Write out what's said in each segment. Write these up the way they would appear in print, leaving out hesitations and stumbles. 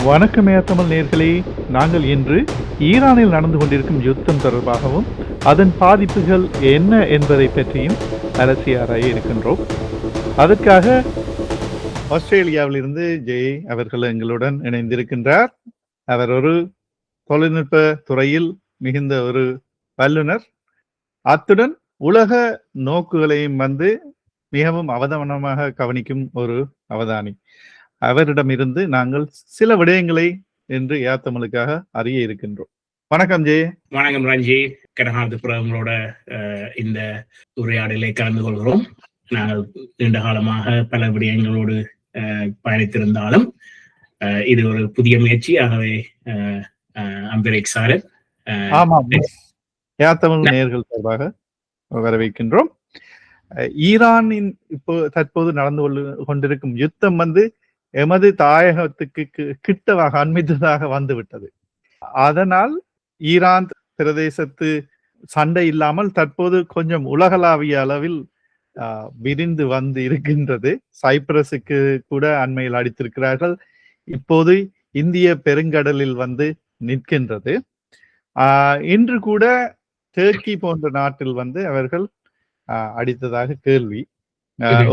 வணக்கம் தமிழ் நேயர்களே, நாங்கள் இன்று ஈரானில் நடந்து கொண்டிருக்கும் யுத்தம் தொடர்பாகவும் அதன் பாதிப்புகள் என்ன என்பதை பற்றியும் அலசி ஆராய இருக்கின்றோம். அதற்காக ஆஸ்திரேலியாவிலிருந்து ஜெய் அவர்கள் எங்களுடன் இணைந்திருக்கின்றார். அவர் ஒரு தொழில்நுட்ப துறையில் மிகுந்த ஒரு வல்லுனர். அத்துடன் உலக நோக்குகளையும் மிகவும் அவதானமாக கவனிக்கும் ஒரு அவதானி. அவரிடமிருந்து நாங்கள் சில விடயங்களை இன்று தமிழுக்காக அறிய இருக்கின்றோம். வணக்கம் ஜெய். வணக்கம் ரஞ்சி. கடகாலத்துப்புறங்களோட இந்த உரையாடலை கலந்து கொள்கிறோம். நாங்கள் நீண்ட காலமாக பல விடயங்களோடு பயணித்திருந்தாலும் இது ஒரு புதிய முயற்சி. ஆகவே அம்பிரேக் சார் தமிழ் நேயர்கள் சார்பாக வரவேற்கின்றோம். ஈரானின் இப்போ தற்போது நடந்து கொண்டிருக்கும் யுத்தம் எமது தாயகத்துக்கு கிட்டவாக அண்மித்ததாக வந்துவிட்டது. அதனால் ஈரான் பிரதேசத்து சண்டை இல்லாமல் தற்போது கொஞ்சம் உலகளாவிய அளவில் விரிந்து இருக்கின்றது. சைப்ரஸுக்கு கூட அண்மையில் அடித்திருக்கிறார்கள். இப்போது இந்திய பெருங்கடலில் நிற்கின்றது. இன்று கூட டர்க்கி போன்ற நாட்டில் அவர்கள் அடித்ததாக கேள்வி.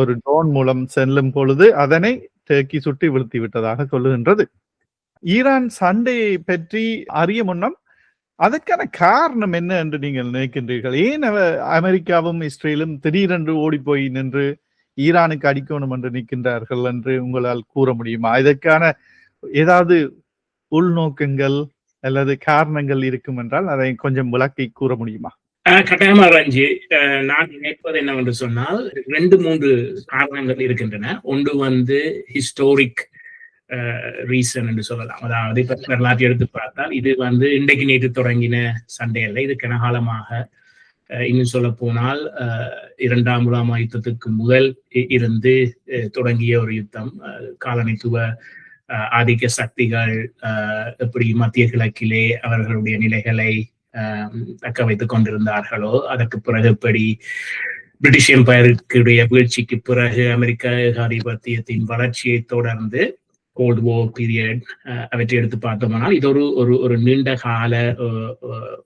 ஒரு ட்ரோன் மூலம் செல்லும் பொழுது அதனை டர்க்கி சுட்டி வீழ்த்தி விட்டதாக சொல்லுகின்றது. ஈரான் சண்டையை பற்றி அறிய முன்னம் அதற்கான காரணம் என்ன என்று நீங்கள் நினைக்கின்றீர்கள்? ஏன் அமெரிக்காவும் இஸ்ரேலும் திடீரென்று ஓடி போய் நின்று ஈரானுக்கு அடிக்கணும் என்று நிற்கின்றார்கள் என்று உங்களால் கூற முடியுமா? இதற்கான ஏதாவது உள்நோக்கங்கள் அல்லது காரணங்கள் இருக்கும் என்றால் அதை கொஞ்சம் விளக்கி கூற முடியுமா? கட்டாயமா ரஞ்சி. நான் நினைப்பது என்னவென்று சொன்னால் 2-3 காரணங்கள் இருக்கின்றன. ஒன்று ஹிஸ்டோரிக் ரீசன் என்று சொல்லலாம். அதாவது இப்ப வரலாற்றை எடுத்து பார்த்தால் இது இன்றைக்கு நேற்று தொடங்கின சண்டை அல்ல. இது கனகாலமாக, இன்னும் சொல்ல போனால் 2ஆம் உலக யுத்தத்துக்கு முதல் இருந்து தொடங்கிய ஒரு யுத்தம். காலனித்துவ ஆதிக்க சக்திகள் எப்படி மத்திய கிழக்கிலே அவர்களுடைய நிலைகளை தக்க வைத்துக் கொண்டிருந்தார்களோ, அதற்கு பிறகு எப்படி பிரிட்டிஷ் எம்பையருடைய வீழ்ச்சிக்கு பிறகு அமெரிக்க ஏகாதிபத்தியத்தின் வளர்ச்சியை தொடர்ந்து கோல்ட் வார் பீரியட் அவற்றை எடுத்து பார்த்தோம்னால் இது ஒரு நீண்ட கால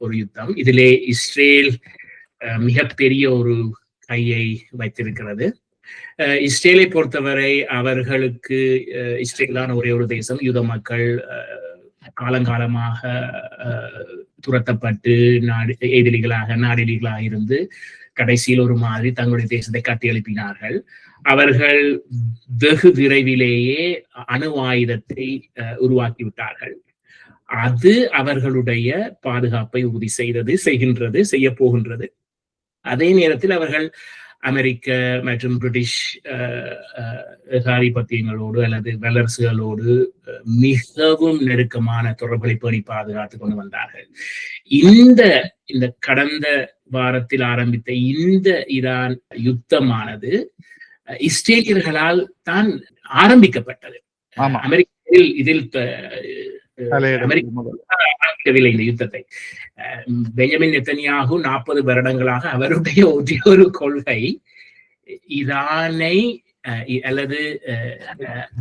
ஒரு யுத்தம். இதிலே இஸ்ரேல் மிகப்பெரிய ஒரு கையை வைத்திருக்கிறது. இஸ்ரேலை பொறுத்தவரை அவர்களுக்கு இஸ்ரேலான ஒரே ஒரு தேசம். யூத மக்கள் காலங்காலமாக துரத்தப்பட்டு நாடெலிகளாக இருந்து கடைசியில் ஒரு மாதிரி தங்களுடைய தேசத்தை கட்டி எழுப்பினார்கள். அவர்கள் வெகு விரைவிலேயே அணு ஆயுதத்தை உருவாக்கி விட்டார்கள். அது அவர்களுடைய பாதுகாப்பை உறுதி செய்ய போகின்றது. அதே நேரத்தில் அவர்கள் அமெரிக்க மற்றும் பிரிட்டிஷ் ஏகாதிபத்தியங்களோடு அல்லது வல்லரசுகளோடு மிகவும் நெருக்கமான தொடர்புகளை பேணி பாதுகாத்துக் கொண்டு வந்தார்கள். இந்த கடந்த வாரத்தில் ஆரம்பித்த இந்த ஈரான் யுத்தமானது இஸ்ரேலியர்களால் தான் ஆரம்பிக்கப்பட்டது. அமெரிக்காவில் இதில் ஆரம்பிக்கவில்லை இந்த யுத்தத்தை. பெஞ்சமின் நெத்தன்யாகு 40 வருடங்களாக அவருடைய ஒரு கொள்கை ஈரானை அல்லது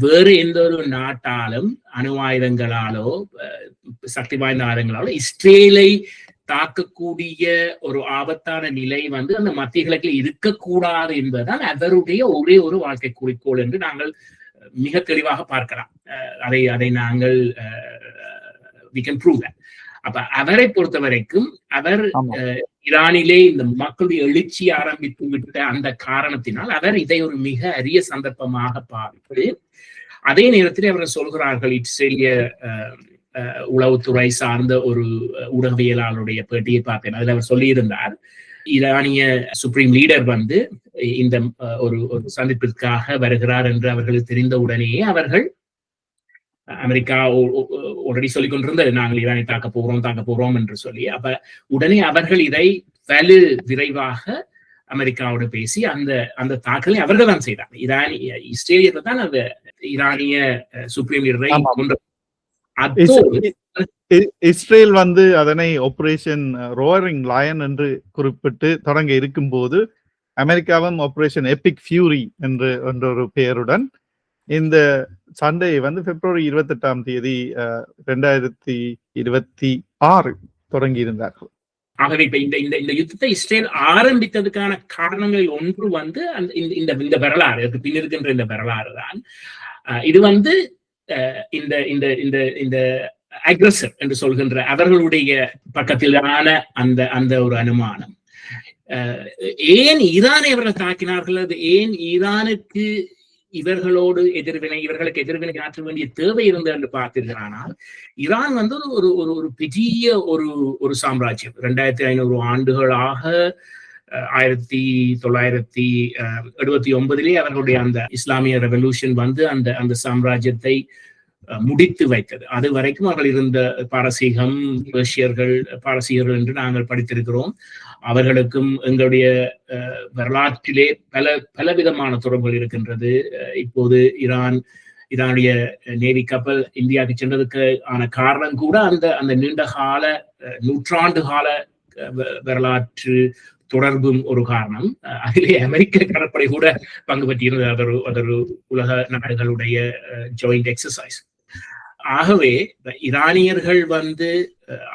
வேறு எந்த ஒரு நாட்டாலும் அணு ஆயுதங்களாலோ சக்தி வாய்ந்த ஆயுதங்களாலோ இஸ்ரேலை தாக்கக்கூடிய ஒரு ஆபத்தான நிலை அந்த மத்திய கிழக்கில் இருக்கக்கூடாது என்பதுதான் அவருடைய ஒரே ஒரு வாழ்க்கை குறிக்கோள் என்று நாங்கள் மிக தெளிவாக பார்க்கலாம். அதை நாங்கள் we can prove that. அப்ப அவரை பொறுத்த வரைக்கும் அவர் ஈரானிலே இந்த மக்களுடைய எழுச்சி ஆரம்பித்து விட்ட அந்த காரணத்தினால் அவர் இதை ஒரு மிக அரிய சந்தர்ப்பமாக பார்த்து, அதே நேரத்தில் அவர்கள் சொல்கிறார்கள், இஸ்ரேலிய உளவுத்துறை சார்ந்த ஒரு ஊடகவியலாளருடைய பேட்டியை பார்த்தேன். அதில் அவர் சொல்லியிருந்தார், ஈரானிய சுப்ரீம் லீடர் இந்த ஒரு சந்திப்பிற்காக வருகிறார் என்று அவர்களுக்கு தெரிந்த உடனேயே அவர்கள், அமெரிக்கா ஆல்ரெடி சொல்லிக் கொண்டிருந்தது நாங்கள் ஈரானை தாக்க போகிறோம் என்று சொல்லி, அப்ப உடனே அவர்கள் இதை விரைவாக அமெரிக்காவோடு பேசி அந்த தாக்கலை அவர்கள் தான் செய்தார். இஸ்ரேலியர்கள் தான் அந்த ஈரானிய சுப்ரீம் லீடரை கொண்டு. இஸ்ரேல் அதனை ஆபரேஷன் ரோயரிங் லயன் என்று குறிப்பிட்டு தொடங்க இருக்கும் போது அமெரிக்காவும் ஆபரேஷன் எபிக் ஃபியூரி என்ற ஒரு பெயருடன் இந்த சண்டையை வந்து பிப்ரவரி 28ஆம் தேதி 2026 தொடங்கி இருந்தார்கள். ஆகவே இப்ப இந்த இந்த இந்த யுத்தத்தை இஸ்ரேல் ஆரம்பித்ததுக்கான காரணங்களில் ஒன்று வந்து அந்த இந்த இந்த வரலாறு பின் இருக்கின்ற இந்த வரலாறு தான். இது வந்து இந்த இந்த இந்த இந்த அக்ரஸர் என்று சொல்கின்ற அவர்களுடைய பக்கத்திலான அந்த அந்த ஒரு அனுமானம். ஏன் ஈரானை அவர்கள் தாக்கினார்கள், அது ஏன் ஈரானுக்கு இவர்களுக்கு எதிர்வினை ஆற்ற வேண்டிய தேவை இருந்தது என்று பார்த்தீர்களானால், ஈரான் வந்து ஒரு ஒரு ஒரு பெரிய ஒரு ஒரு சாம்ராஜ்யம். 2500 ஆண்டுகளாக 1979 அவர்களுடைய அந்த இஸ்லாமிய ரெவல்யூஷன் வந்து அந்த அந்த சாம்ராஜ்யத்தை முடித்து வைத்தது. அது வரைக்கும் அவர்கள் இருந்த பாரசீகம், பாரசீகர்கள் என்று நாங்கள் படித்திருக்கிறோம். அவர்களுக்கும் எங்களுடைய வரலாற்றிலே பலவிதமான தொடர்புகள் இருக்கின்றது. இப்போது ஈரானுடைய நேவி கப்பல் இந்தியாவுக்கு சென்றதுக்கு ஆன காரணம் கூட அந்த அந்த நீண்ட கால நூற்றாண்டு கால வரலாற்று தொடர்பும் ஒரு காரணம். அதிலே அமெரிக்க கடற்படை கூட பங்கு பெற்றிருந்தது. அது ஒரு உலக நாடுகளுடைய ஜாயிண்ட் எக்ஸசைஸ். ஆகவே ஈரானியர்கள் வந்து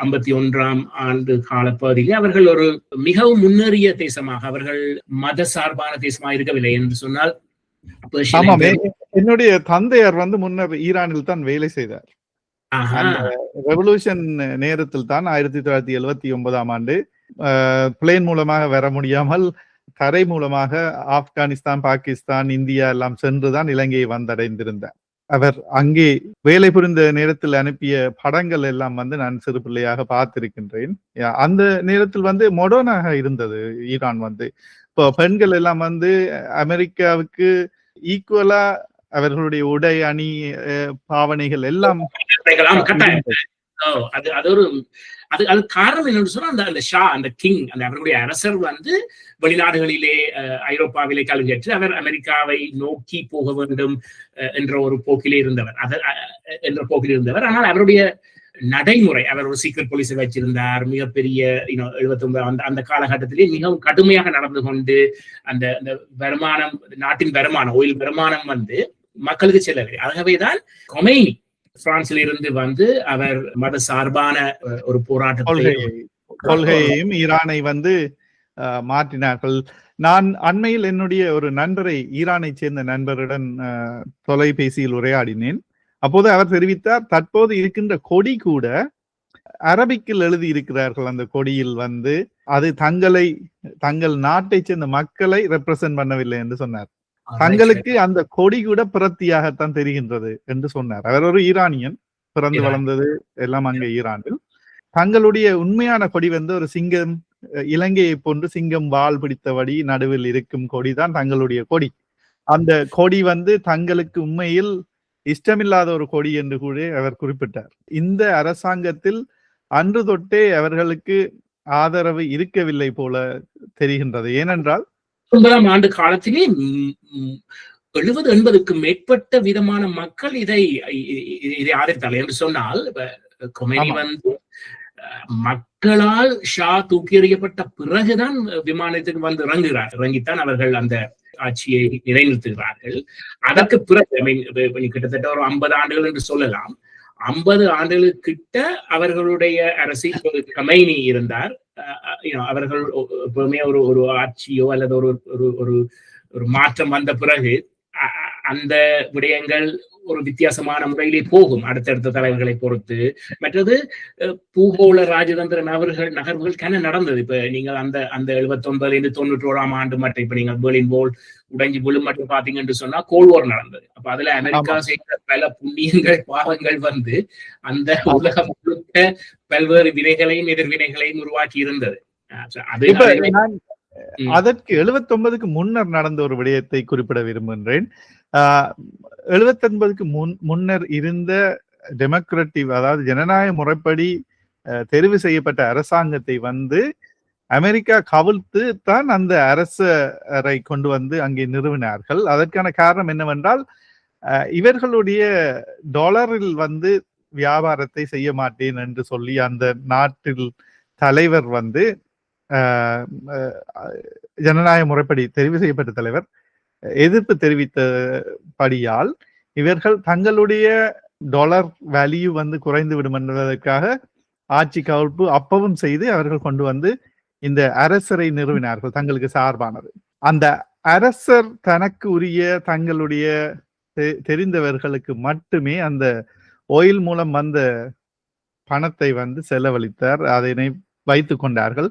51ஆம் ஆண்டு காலப்பகுதியில் அவர்கள் ஒரு மிகவும் முன்னேறிய தேசமாக, அவர்கள் மத சார்பான தேசமாக இருக்கவில்லை என்று சொன்னால். என்னுடைய தந்தையார் வந்து முன்னர் ஈரானில் தான் வேலை செய்தார். ரெவல்யூஷன் நேரத்தில் தான் 1979ஆம் ஆண்டு பிளேன் மூலமாக வர முடியாமல் தரை மூலமாக ஆப்கானிஸ்தான், பாகிஸ்தான், இந்தியா எல்லாம் சென்றுதான் இலங்கையை வந்தடைந்திருந்தார். அவர் அங்கே வேலை புரிந்த நேரத்தில் அனுப்பிய படங்கள் எல்லாம் வந்து நான் சிறு பிள்ளையாக பார்த்திருக்கின்றேன். அந்த நேரத்தில் வந்து மொடர்னாக இருந்தது ஈரான் வந்து. இப்போ பெண்கள் எல்லாம் வந்து அமெரிக்காவுக்கு ஈக்குவலா அவர்களுடைய உடை, அணி, பாவனைகள் எல்லாம் அது காரணம் என்னன்னு சொன்னா அந்த ஷா, அந்த கிங், அந்த அவர்களுடைய அரசர் வந்து வெளிநாடுகளிலே ஐரோப்பாவிலே கல்வியற்று அவர் அமெரிக்காவை நோக்கி போக வேண்டும் என்ற ஒரு போக்கிலே இருந்தவர். ஆனால் அவருடைய நடைமுறை, அவர் ஒரு சீக்ரெட் போலீஸை வச்சிருந்தார். மிகப்பெரிய 79 அந்த காலகட்டத்திலே மிகவும் கடுமையாக நடந்து கொண்டு அந்த வருமானம், நாட்டின் வருமானம், ஓயில் வருமானம் வந்து மக்களுக்கு செல்லவில்லை. ஆகவேதான் கொமைனி பிரான்சில் இருந்து வந்து அவர் மத சார்பான ஒரு கொள்கையையும் ஈரானை வந்து மாற்றினார்கள். நான் அண்மையில் என்னுடைய ஒரு நண்பரை, ஈரானை சேர்ந்த நண்பருடன் தொலைபேசியில் உரையாடினேன். அப்போது அவர் தெரிவித்தார், தற்போது இருக்கின்ற கொடி கூட அரபிக்கில் எழுதி இருக்கிறார்கள். அந்த கொடியில் வந்து அது தங்கள் நாட்டை சேர்ந்த மக்களை ரெப்ரசன்ட் பண்ணவில்லை என்று சொன்னார். தங்களுக்கு அந்த கொடி கூட பிரத்தியாகத்தான் தெரிகின்றது என்று சொன்னார். அவர் ஒரு ஈரானியன், பிறந்து வளர்ந்தது எல்லாம் அங்கே ஈரானில். தங்களுடைய உண்மையான கொடி வந்து ஒரு சிங்கம், இலங்கையை போன்று சிங்கம் வால் பிடித்தபடி நடுவில் இருக்கும் கொடிதான் தங்களுடைய கொடி. அந்த கொடி வந்து தங்களுக்கு உண்மையில் இஷ்டமில்லாத ஒரு கொடி என்று கூட அவர் குறிப்பிட்டார். இந்த அரசாங்கத்தில் அன்று தொட்டே அவர்களுக்கு ஆதரவு இருக்கவில்லை போல தெரிகின்றது. ஏனென்றால் 19ஆம் ஆண்டு காலத்திலே 70-80க்கும் மேற்பட்ட விதமான மக்கள் இதை ஆதரித்தார்கள் என்று சொன்னால், கொமேனி வந்து மக்களால் ஷா தூக்கி எறியப்பட்ட பிறகுதான் விமானத்துக்கு வந்து இறங்கித்தான் அவர்கள் அந்த ஆட்சியை நிலைநிறுத்துகிறார்கள். அதற்கு பிறகு கிட்டத்தட்ட ஒரு 50 ஆண்டுகள் என்று சொல்லலாம். 50 ஆண்டுகளுக்கிட்ட அவர்களுடைய அரசியல் கொமைனி இருந்தார். அவர்கள் எப்பவுமே ஒரு ஆட்சியோ அல்லது ஒரு மாற்றம் வந்த பிறகு அந்த விடயங்கள் ஒரு வித்தியாசமான முறையிலே போகும் அடுத்தடுத்த தலைவர்களை பொறுத்து. மற்றது பூகோள ராஜதந்திர நகர்வுகள் கன நடந்தது. இப்ப நீங்கள் அந்த 79-91ஆம் ஆண்டு மட்டும் இப்ப நீங்கள் பெர்லின் வால் உடைஞ்சு விழும் மட்டும் பாத்தீங்கன்னு சொன்னா கோல்வார் நடந்தது. அப்ப அதுல அமெரிக்கா செய்த பல புண்ணியங்கள், பாவங்கள் வந்து அந்த உலகம் முழுக்க பல்வேறு வினைகளையும் எதிர்வினைகளையும் உருவாக்கி இருந்தது. அதற்கு 79க்கு முன்னர் நடந்த ஒரு விடயத்தை குறிப்பிட விரும்புகின்றேன். 79க்கு முன்னர் இருந்த டெமோக்ராட்டிக், அதாவது ஜனநாயக முறைப்படி தெரிவு செய்யப்பட்ட அரசாங்கத்தை வந்து அமெரிக்கா கவிழ்த்து தான் அந்த அரசரை கொண்டு வந்து அங்கே நிறுவினார்கள். அதற்கான காரணம் என்னவென்றால், இவர்களுடைய டாலரில் வந்து வியாபாரத்தை செய்ய மாட்டேன் என்று சொல்லி அந்த நாட்டில் தலைவர் வந்து ஜனநாயக முறைப்படி தெரிவு செய்யப்பட்ட தலைவர் எதிர்ப்பு தெரிவித்தபடியால் இவர்கள் தங்களுடைய டாலர் வேல்யூ வந்து குறைந்து விடும் என்பதற்காக ஆட்சி கவிழ்ப்பு அப்பவும் செய்து அவர்கள் கொண்டு வந்து இந்த அரசரை நிறுவினார்கள் தங்களுக்கு சார்பானது. அந்த அரசர் தனக்கு உரிய தங்களுடைய தெரிந்தவர்களுக்கு மட்டுமே அந்த ஆயில் மூலம் வந்த பணத்தை வந்து செலவழித்தார், அதனை வைத்துக் கொண்டார்கள்.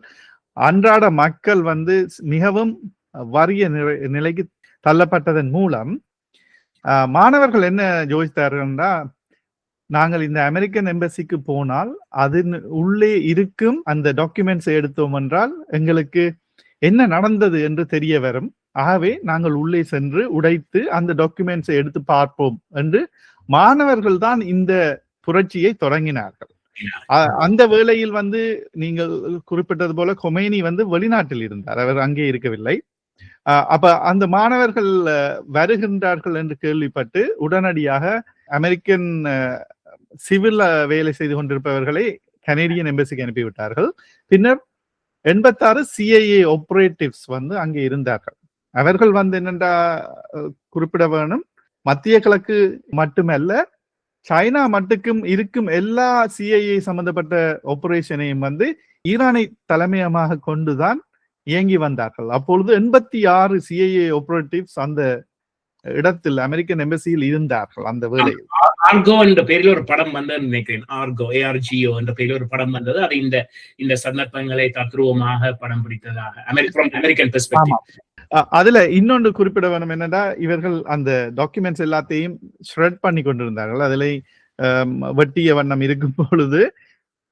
அன்றாட மக்கள் வந்து மிகவும் வறிய நிலைக்கு தள்ளப்பட்டதன் மூலம் மாணவர்கள் என்ன யோசித்தார்கள்னா, நாங்கள் இந்த அமெரிக்கன் எம்பசிக்கு போனால் அது உள்ளே இருக்கும் அந்த டாக்குமெண்ட்ஸ் எடுத்தோம் என்றால் எங்களுக்கு என்ன நடந்தது என்று தெரிய வரும். ஆகவே நாங்கள் உள்ளே சென்று உடைத்து அந்த டாக்குமெண்ட்ஸை எடுத்து பார்ப்போம் என்று மாணவர்கள் தான் இந்த புரட்சியை தொடங்கினார்கள். அந்த வேளையில் வந்து நீங்கள் குறிப்பிட்டது போல கொமேனி வந்து வெளிநாட்டில் இருந்தார், அவர் அங்கே இருக்கவில்லை. அப்ப அந்த மாணவர்கள் வருகின்றார்கள் என்று கேள்விப்பட்டு உடனடியாக அமெரிக்கன் சிவில் வேலை செய்து கொண்டிருப்பவர்களை கனேடியன் எம்பசிக்கு அனுப்பிவிட்டார்கள். பின்னர் 86 CIA ஆபரேட்டிவ்ஸ் வந்து அங்கே இருந்தார்கள். அவர்கள் வந்து என்னென்றா குறிப்பிட வேணும், மத்திய கிழக்கு மட்டுமல்ல சைனா மட்டுக்கும் இருக்கும் எல்லா CIA சம்பந்தப்பட்ட ஆபரேஷனையும் வந்து ஈரானை தலைமையமாக கொண்டுதான் இயங்கி வந்தார்கள். அப்பொழுது 86 CIA ஆபரேட்டிவ்ஸ் அந்த இடத்தில் அமெரிக்கன் எம்பசியில் இருந்தார்கள் அந்த வேளையில். ஆர்கோ என்ற பெயரில் ஒரு படம் வந்தது நினைக்கிறேன். ஆர்கோ ARGO என்ற பெயரில் ஒரு படம் வந்தது. அது இந்த சந்தர்ப்பங்களை தத்ரூபமாக படம் பிடித்ததாக அமெரிக்கன் பெர்ஸ்பெக்டிவ். அதுல இன்னொன்று குறிப்பிட வேணும் என்னன்னா, இவர்கள் அந்த டாக்குமெண்ட்ஸ் எல்லாத்தையும் ஷ்ரெட் பண்ணி கொண்டிருந்தார்கள். அதில் வெட்டிய வண்ணம் இருக்கும் பொழுது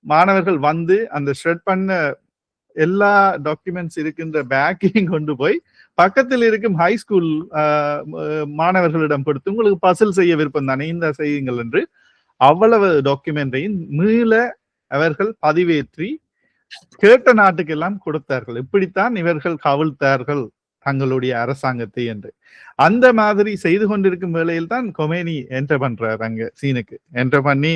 மாணவர்கள் வந்து அந்த ஷ்ரெட் பண்ண எல்லா டாக்குமெண்ட்ஸ் இருக்கின்ற பேக்கையும் கொண்டு போய் பக்கத்தில் இருக்கும் ஹை ஸ்கூல் மாணவர்களிடம் கொடுத்து, உங்களுக்கு பசில் செய்ய விருப்பம் தானே, இந்த செய்யுங்கள் என்று அவ்வளவு டாக்குமெண்ட்டையும் மீள அவர்கள் பதிவேற்றி கேட்ட நாட்டுக்கெல்லாம் கொடுத்தார்கள். இப்படித்தான் இவர்கள் கவிழ்த்தார்கள் தங்களுடைய அரசாங்கத்தை என்று. அந்த மாதிரி செய்து கொண்டிருக்கும் வேளையில் தான் கொமேனி என்டர் பண்றார் அங்க சீனுக்கு. என்டர் பண்ணி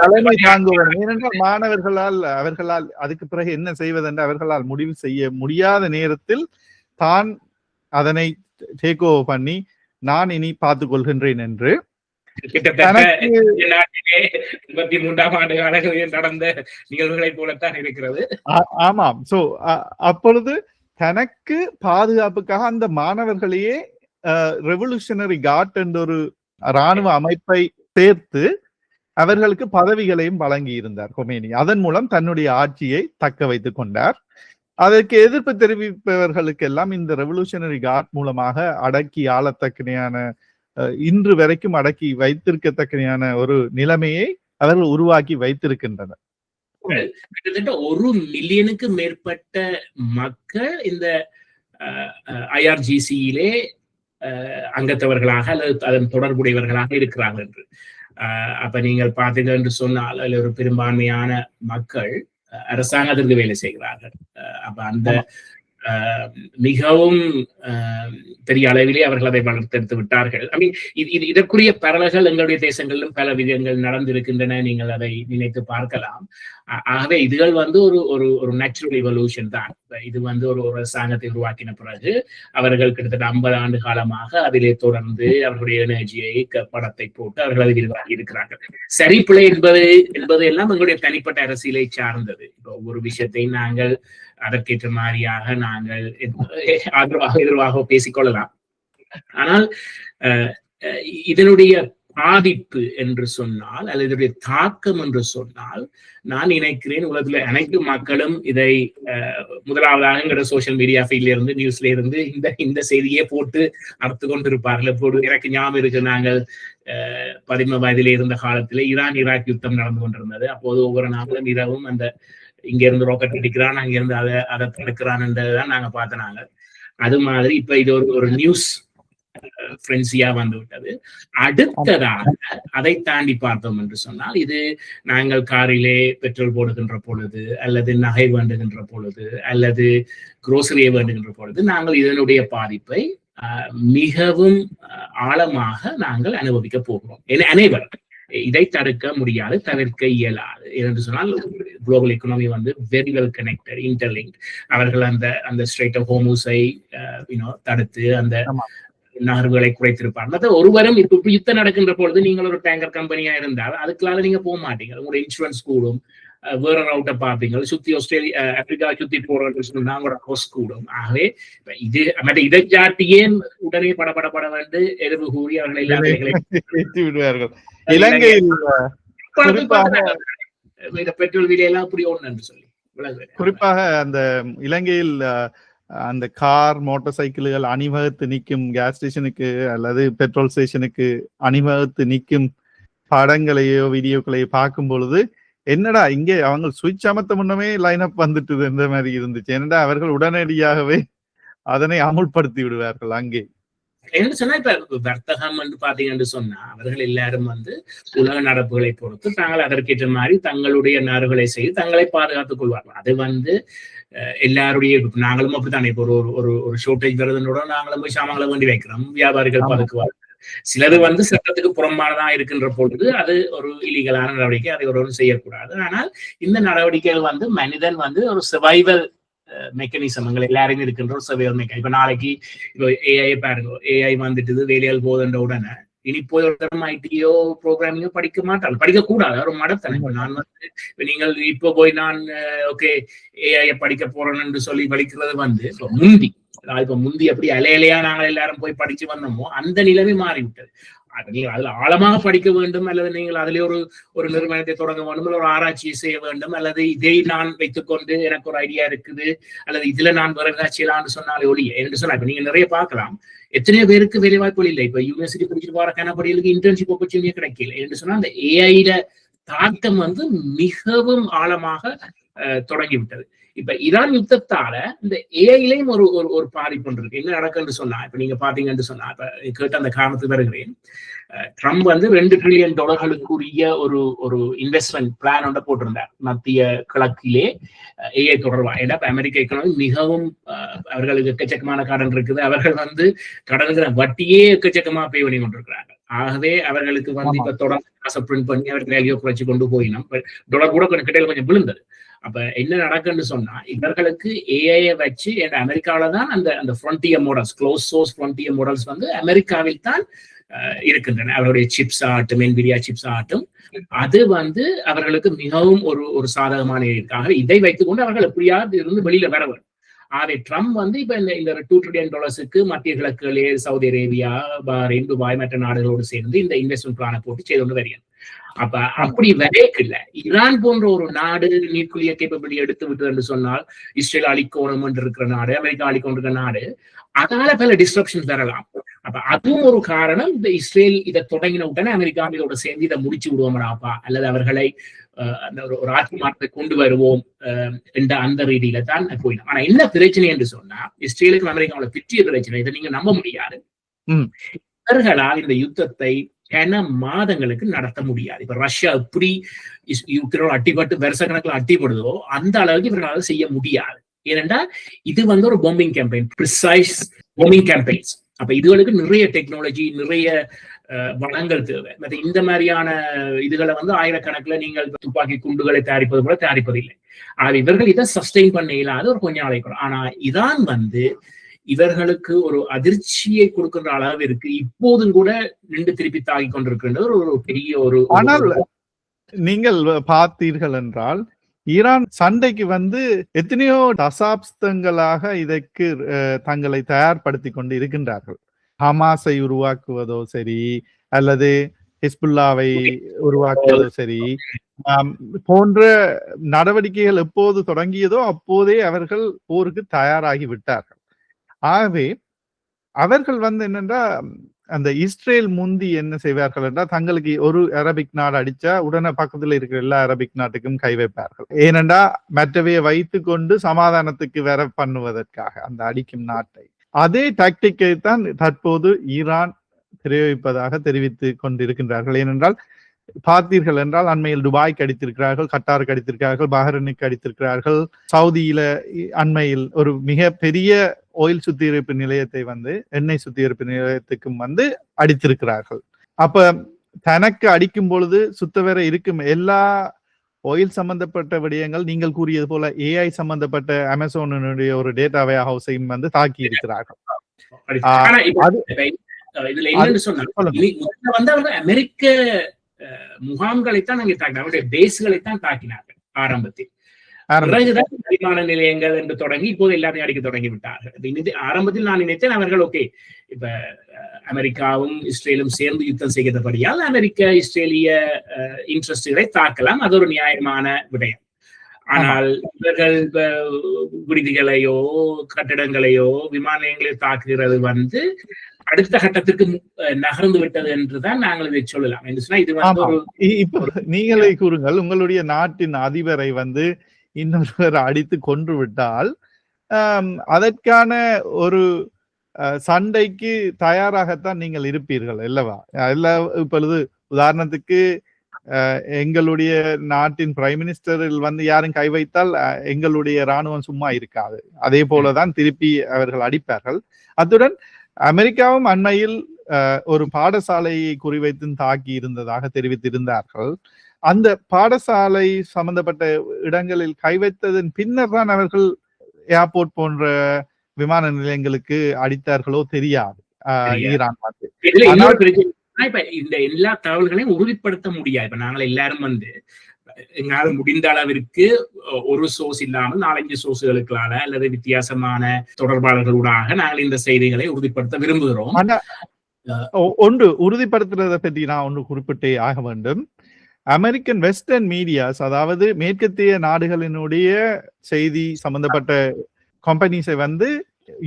தலைமை தாங்குவார். ஏனென்றால் அவர்களால் அதுக்கு பிறகு என்ன செய்வதென்று அவர்களால் முடிவு செய்ய முடியாத நேரத்தில் தான் அதனை டேக் ஓவர் பண்ணி நான் இனி பார்த்துக் கொள்கின்றேன் என்று நடந்த நிகழ்வுகளை போலத்தான் இருக்கிறது. ஆமாம். சோ அப்பொழுது தனக்கு பாதுகாப்புக்காக அந்த மாணவர்களையே ரெவல்யூஷனரி கார்ட் என்ற ஒரு இராணுவ அமைப்பை சேர்த்து அவர்களுக்கு பதவிகளையும் வழங்கி இருந்தார் கொமேனி. அதன் மூலம் தன்னுடைய ஆட்சியை தக்க வைத்துக் கொண்டார். அதற்கு எதிர்ப்பு தெரிவிப்பவர்களுக்கெல்லாம் இந்த ரெவல்யூஷனரி கார்ட் மூலமாக அடக்கி ஆளத்தக்கனையான, இன்று வரைக்கும் அடக்கி வைத்திருக்கத்தக்கனையான ஒரு நிலைமையை அவர்கள் உருவாக்கி வைத்திருக்கின்றனர். கிட்டத்தட்ட 1 மில்லியனுக்கு மேற்பட்ட மக்கள் இந்த IRGC-யிலே அங்கத்தவர்களாக அல்லது அதன் தொடர்புடையவர்களாக இருக்கிறார்கள் என்று. அப்ப நீங்கள் பார்த்தீர்கள் என்று சொன்னால் அதில் ஒரு பெரும்பான்மையான மக்கள் அரசாங்கத்திற்கு வேலை செய்கிறார்கள். அப்ப அந்த மிகவும் பெரிய அளவிலே அவர்கள் அதை வளர்த்தெடுத்து விட்டார்கள். ஐ மீன், இதற்குரிய பரவல்கள் எங்களுடைய தேசங்களிலும் பல விதங்கள் நடந்திருக்கின்றன, நீங்கள் அதை நினைத்து பார்க்கலாம். ஆகவே இதுகள் வந்து ஒரு நேச்சுரல் எவல்யூஷன் தான். இது வந்து ஒரு அரசாங்கத்தை உருவாக்கின பிறகு அவர்கள் கிட்டத்தட்ட 50 ஆண்டு காலமாக அதிலே தொடர்ந்து அவர்களுடைய எனர்ஜியை பணத்தை போட்டு அவர்கள் அதை விரிவாகி இருக்கிறார்கள். சரி பிழை என்பது எல்லாம் எங்களுடைய தனிப்பட்ட அரசியலை சார்ந்தது. இப்போ ஒவ்வொரு விஷயத்தையும் நாங்கள் அதற்கேற்ற மாதிரியாக நாங்கள் எதிர்வாக பேசிக்கொள்ளலாம். ஆனால் இதனுடைய பாதிப்பு என்று சொன்னால் அல்லது இதனுடைய தாக்கம் என்று சொன்னால், நான் நினைக்கிறேன் உலகத்துல அனைத்து மக்களும் இதை முதலாவதாக சோசியல் மீடியா ஃபீல்ட்ல இருந்து நியூஸ்ல இருந்து இந்த செய்தியே போட்டு அறுத்து கொண்டிருப்பார்கள். இப்போது எனக்கு ஞாபகம் இருக்கு, நாங்கள் 15 வயதிலே இருந்த காலத்துல ஈராக் யுத்தம் நடந்து கொண்டிருந்தது. அப்போது ஒவ்வொரு நாளும் இரவும் அந்த இங்க இருந்து ராக்கெட் அடிக்கிறான், அங்க இருந்து அதை தடுக்கிறான் என்றுதான் நாங்க பார்த்தனாங்க. அது மாதிரி இப்ப இது ஒரு நியூஸ் ஃப்ரெண்ட்ஸியா வந்து விட்டது. அடுத்ததாக அதை தாண்டி பார்த்தோம் என்று சொன்னால், இது நாங்கள் காரிலே பெட்ரோல் போடுகின்ற பொழுது அல்லது நகை வேண்டுகின்ற பொழுது அல்லது குரோசரியை வேண்டுகின்ற பொழுது நாங்கள் இதனுடைய பாதிப்பை மிகவும் ஆழமாக நாங்கள் அனுபவிக்க போகிறோம். அனைவரும் இதை தடுக்க முடியாது, தவிர்க்க இயலாது. என்று சொன்னால் குளோபல் எக்கனாமி வந்து வெரி வெல் கனெக்டட், இன்டர்லிங்க். அவர்கள் அந்த ஸ்ட்ரெய்ட் ஆஃப் ஹோர்முஸை தடுத்து அந்த நகர்வுகளை குறைத்திருப்பார். மற்ற ஒருவரும் இப்ப யுத்தம் நடக்கின்ற பொழுது நீங்கள் ஒரு டேங்கர் கம்பெனியா இருந்தால் அதுக்குள்ளால நீங்க போக மாட்டீங்க. உங்களோட இன்சூரன்ஸ் கூடும், வேற ரவுட்டை பார்ப்பீங்க, சுத்தி ஆஸ்திரேலியா ஆப்பிரிக்கா சுத்தி போறோம், நாங்களோட கோஸ்ட் கூடும். ஆகவே இது மற்ற இதை சாட்டியே உடனே பட வந்து எதிர்வு கூறி அவர்கள் விடுவார்கள். இலங்கையில் பெட்ரோல் விலையெல்லாம் அப்படி ஒண்ணு என்று சொல்லி குறிப்பாக அந்த இலங்கையில் அந்த கார் மோட்டார் சைக்கிள்கள் அணிவகுத்து நிற்கும் கேஸ் ஸ்டேஷனுக்கு அல்லது பெட்ரோல் ஸ்டேஷனுக்கு அணிவகுத்து நிற்கும் படங்களையோ வீடியோக்களையோ பார்க்கும் பொழுது என்னடா இங்கே அவங்க சுவிட்ச் அமர்த்த முன்னமே லைன் அப் வந்துட்டு இந்த மாதிரி இருந்துச்சு. என்னடா அவர்கள் உடனடியாகவே அதனை அமுல்படுத்தி விடுவார்கள். அங்கே என்ன சொன்னா இப்ப வர்த்தகம் வந்து பாத்தீங்கன்னு சொன்னா அவர்கள் எல்லாரும் வந்து உலக நடப்புகளை பொறுத்து தாங்கள் அதற்கேற்ற மாதிரி தங்களுடைய நாடுகளை செய்து தங்களை பாதுகாத்துக் கொள்வார்கள். அது வந்து எல்லாருடைய நாங்களும் அப்படித்தானே இப்போ ஒரு ஷோர்டேஜ் வருதுன்னோட நாங்களும் போய் சாமான்களை வேண்டி வைக்கிறோம், வியாபாரிகள் பாதுக்குவார்கள். சிலது வந்து சட்டத்துக்கு புறம்பானதான் இருக்கின்ற பொழுது அது ஒரு இல்லீகலான நடவடிக்கை, அதை ஒரு செய்யக்கூடாது. ஆனால் இந்த நடவடிக்கைகள் வந்து மனிதன் வந்து ஒரு சர்வைவல் மெக்கானிசம் எல்லாரும் இருக்கின்ற ஒரு சர்வைவல் மெக்கானிசம். இப்ப நாளைக்கு இப்போ ஏஐ பாருங்க, ஏஐ வந்துட்டு வேலையால் போதுன்ற உடனே இனி போய் ஐடியோ ப்ரோக்ராமிங்கோ படிக்க மாட்டாங்க, படிக்க கூடாது, ஒரு மடத்தனை. இப்ப நான் வந்து நீங்கள் இப்போ போய் நான் ஓகே ஏஐ படிக்க போறேன்னு சொல்லி படிக்கிறது வந்து இப்ப முந்தி எப்படி அலையலையா நாங்கள் எல்லாரும் போய் படிச்சு வந்தோமோ அந்த நிலைமை மாறிவிட்டது. நீங்கள் அதுல ஆழமாக படிக்க வேண்டும், அல்லது நீங்கள் அதுல ஒரு நிறுவனத்தை தொடங்க வேண்டும், அல்லது ஒரு ஆராய்ச்சி செய்ய வேண்டும், அல்லது இதை நான் வைத்துக்கொண்டு எனக்கு ஒரு ஐடியா இருக்குது, அல்லது இதுல நான் வேற செய்யலாம்னு சொன்னாலே ஒழிய என்று சொன்னா இப்ப நீங்க நிறைய பார்க்கலாம். எத்தனையோ பேருக்கு வேலை வாய்ப்புகள் இல்லை. இப்ப யூனிவர்சிட்டி படிச்சுட்டு போற கனப்படிகளுக்கு இன்டர்ன்ஷிப் ஆப்பர்ச்சுனிட்டி கிடைக்கல என்று சொன்னா அந்த ஏஐல தாக்கம் வந்து மிகவும் ஆழமாக தொடங்கிவிட்டது. இப்ப ஈரான் யுத்தத்தால இந்த ஏஐலையும் ஒரு பாதிப்பு இருக்கு. என்ன நடக்குன்னு சொன்னா இப்ப நீங்க பாத்தீங்கன்னு சொன்னா இப்ப கேட்ட அந்த காரணத்துக்கு வருகிறேன். ட்ரம்ப் வந்து $2 trillion ஒரு இன்வெஸ்ட்மெண்ட் பிளான் ஒன்றை போட்டிருந்தார் மத்திய கிழக்கிலே ஏஐ தொடர்பா. ஏன்னா இப்ப அமெரிக்க எக்கனாமி மிகவும் அவர்களுக்கு எக்கச்சக்கமான கடன் இருக்குது. அவர்கள் வந்து கடனுங்கிற வட்டியே எக்கச்சக்கமா பே பண்ணி கொண்டிருக்கிறாங்க. ஆகவே அவர்களுக்கு வந்து இப்ப தொடர்ந்து காசை பிரிண்ட் பண்ணி அவர்கள் வேலையோ குறைச்சி கொண்டு போயினோம். டாலர் கூட கிட்டையில கொஞ்சம் விழுந்தது. அப்ப என்ன நடக்குன்னு சொன்னா இவர்களுக்கு ஏஐ வச்சு அமெரிக்காவில தான் அந்த frontier models, close source frontier models வந்து அமெரிக்காவில் தான் இருக்கின்றன. அவருடைய சிப்ஸ் ஆகட்டும், NVIDIA சிப்ஸ் ஆகட்டும், அது வந்து அவர்களுக்கு மிகவும் ஒரு சாதகமான இருக்காக இதை வைத்துக்கொண்டு அவர்கள் எப்படியாவது இருந்து வெளியில வர வரும். ஆகவே ட்ரம்ப் வந்து இப்ப இந்த $2 trillion மத்திய கிழக்கிலே சவுதி அரேபியா, பஹ்ரைன், துபாய் மற்ற நாடுகளோடு சேர்ந்து இந்த இன்வெஸ்ட்மெண்ட் பிளானை போட்டு செய்து கொண்டு வருகிறது. அப்ப அப்படி வரைக்குள்ள ஈரான் போன்ற ஒரு நாடு நியூக்ளியர் கேப்பபிலிட்டி எடுத்து விட்டது என்று சொன்னால் இஸ்ரேல் அழிக்கோணம் என்று இருக்கிற நாடு, அமெரிக்கா அழிக்கொண்டிருக்கிற நாடு, அதனால பல டிஸ்ட்ரப்ஷன்ஸ் வரலாம். அப்ப அதுவும் ஒரு காரணம். இந்த இஸ்ரேல் இதை தொடங்கின உடனே அமெரிக்கா இதோட சேர்ந்து இதை முடிச்சு விடுவோம்டாப்பா, அல்லது அவர்களை அந்த ஒரு ஆட்சி மாற்றத்தை கொண்டு வருவோம் என்ற அந்த ரீதியில தான் போயிடும். ஆனா என்ன பிரச்சனை என்று சொன்னா இஸ்ரேலுக்கும் அமெரிக்காவோட பெரிய பிரச்சனை, இதை நீங்க நம்ப முடியாது. இவர்களால் இந்த யுத்தத்தை கன மாதங்களுக்கு நடத்த முடியாது. இப்ப ரஷ்யா எப்படி யுக்ரைனோட அட்டிப்பட்டு வருஷ கணக்கில் அட்டிப்படுதோ அந்த அளவுக்கு இவர்களால் செய்ய முடியாது. ஏனென்றா இது வந்து ஒரு bombing campaign, precise bombing campaigns. அப்ப இதுகளுக்கு நிறைய டெக்னாலஜி, நிறைய வளங்கள் தேவை. மற்ற இந்த மாதிரியான இதுகளை வந்து ஆயிரக்கணக்கில் நீங்கள் துப்பாக்கி குண்டுகளை தயாரிப்பது போல தயாரிப்பதில்லை. ஆக இவர்கள் இதை சஸ்டெயின் பண்ண இல்லாத ஒரு கொஞ்சம் அழைக்கிறோம். ஆனா இதான் வந்து இவர்களுக்கு ஒரு அதிர்ச்சியை கொடுக்கின்ற அளவு இருக்கு. இப்போதும் கூட நின்று திருப்பி தாக்கி கொண்டிருக்கின்றது ஒரு பெரிய ஒரு. ஆனால் நீங்கள் பார்த்தீர்கள் என்றால் ஈரான் சண்டைக்கு வந்து எத்தனையோ தசாப்தங்களாக இதற்கு தங்களை தயார்படுத்தி கொண்டு இருக்கின்றார்கள். ஹமாஸை உருவாக்குவதோ சரி, அல்லது ஹிஸ்புல்லாவை உருவாக்குவதோ சரி, போன்ற நடவடிக்கைகள் எப்போது தொடங்கியதோ அப்போதே அவர்கள் போருக்கு தயாராகி விட்டார்கள். ஆகவே அவர்கள் வந்து என்னென்றா அந்த இஸ்ரேல் முந்தி என்ன செய்வார்கள் என்றால் தங்களுக்கு ஒரு அரபிக் நாடு அடிச்சா உடனே பக்கத்துல இருக்கிற எல்லா அரபிக் நாட்டுக்கும் கை வைப்பார்கள். ஏனென்றா மற்றவையை வைத்து கொண்டு சமாதானத்துக்கு வர பண்ணுவதற்காக அந்த அடிக்கும் நாட்டை. அதே டாக்டிக்கை தான் தற்போது ஈரான் பிரயோகிப்பதாக தெரிவித்து கொண்டிருக்கின்றார்கள். ஏனென்றால் பார்த்தீர்கள் என்றால் அண்மையில் துபாய்க்கு அடித்திருக்கிறார்கள், கட்டாருக்கு அடித்திருக்கிறார்கள், பஹ்ரைனுக்கு அடித்திருக்கிறார்கள், சவுதியில அண்மையில் ஒரு மிக பெரிய ஆயில் சுத்திகரிப்பு நிலையத்தை வந்து எண்ணெய் சுத்திகரிப்பு நிலையத்துக்கும் வந்து அடித்திருக்கிறார்கள். அப்ப தனக்கு அடிக்கும் பொழுது சுத்தவரை இருக்கும் எல்லா ஆயில் சம்பந்தப்பட்ட விடயங்கள் நீங்கள் கூறியது போல ஏஐ சம்பந்தப்பட்ட அமேசானுடைய ஒரு டேட்டா வேர் ஹவுஸையும் வந்து தாக்கி இருக்கிறார்கள். இதுல என்னன்னு சொன்னா வந்து அவர்கள் அமெரிக்க முகாம்களைத்தான் அங்கே தாக்கினார், அவருடைய பேஸ்களைத்தான் தாக்கினார்கள் ஆரம்பத்தில். பிறகுதான் விமான நிலையங்கள் என்று தொடங்கி இப்போது எல்லாத்தையும் அடிக்க தொடங்கி விட்டார்கள். ஆரம்பத்தில் நான் நினைத்தேன் அவர்கள் ஓகே, இப்ப அமெரிக்காவும் இஸ்ரேலும் சேர்ந்து யுத்தம் செய்கிறபடியால் அமெரிக்க இஸ்ரேலிய இன்ட்ரெஸ்டுகளை தாக்கலாம், அது ஒரு நியாயமான விடயம். ஆனால் இவர்கள் விடுதிகளையோ கட்டிடங்களையோ விமான நிலையங்களை தாக்குகிறது வந்து அடுத்த கட்டத்திற்கு நகர்ந்து விட்டது என்றுதான் நாங்கள் இதை சொல்லலாம். என்று சொன்னா இது வந்து இப்போ நீங்களே கூறுங்கள், உங்களுடைய நாட்டின் அதிபரை வந்து இன்னொருவர் அடித்து கொன்று விட்டால் அதற்கான ஒரு சண்டைக்கு தயாராகத்தான் நீங்கள் இருப்பீர்கள் அல்லவா? இப்பொழுது உதாரணத்துக்கு எங்களுடைய நாட்டின் பிரைம் மினிஸ்டரில் வந்து யாரும் கை வைத்தால் எங்களுடைய இராணுவம் சும்மா இருக்காது. அதே போலதான் திருப்பி அவர்கள் அடிப்பார்கள். அத்துடன் அமெரிக்காவும் அண்மையில் ஒரு பாடசாலையை குறிவைத்து தாக்கி இருந்ததாக தெரிவித்திருந்தார்கள். அந்த பாடசாலை சம்பந்தப்பட்ட இடங்களில் கை வைத்ததன் பின்னர் தான் அவர்கள் ஏர்போர்ட் போன்ற விமான நிலையங்களுக்கு அடித்தார்களோ தெரியாது ஈரான் பார்த்து. இப்ப இந்த எல்லா தகவல்களையும் உறுதிப்படுத்த முடியாது. இப்ப நாங்கள் எல்லாரும் வந்து எங்களால் முடிந்த அளவிற்கு ஒரு சோர்ஸ் இல்லாமல் 4-5 சோர்ஸ்களுக்கான அல்லது வித்தியாசமான தொடர்பாளர்களூடாக நாங்கள் இந்த செய்திகளை உறுதிப்படுத்த விரும்புகிறோம். ஒன்று உறுதிப்படுத்துறதை பற்றி நான் ஒன்று குறிப்பிட்டே ஆக வேண்டும். அமெரிக்கன் வெஸ்டர்ன் மீடியாஸ், அதாவது மேற்கத்திய நாடுகளினுடைய செய்தி சம்பந்தப்பட்ட கம்பெனிஸை வந்து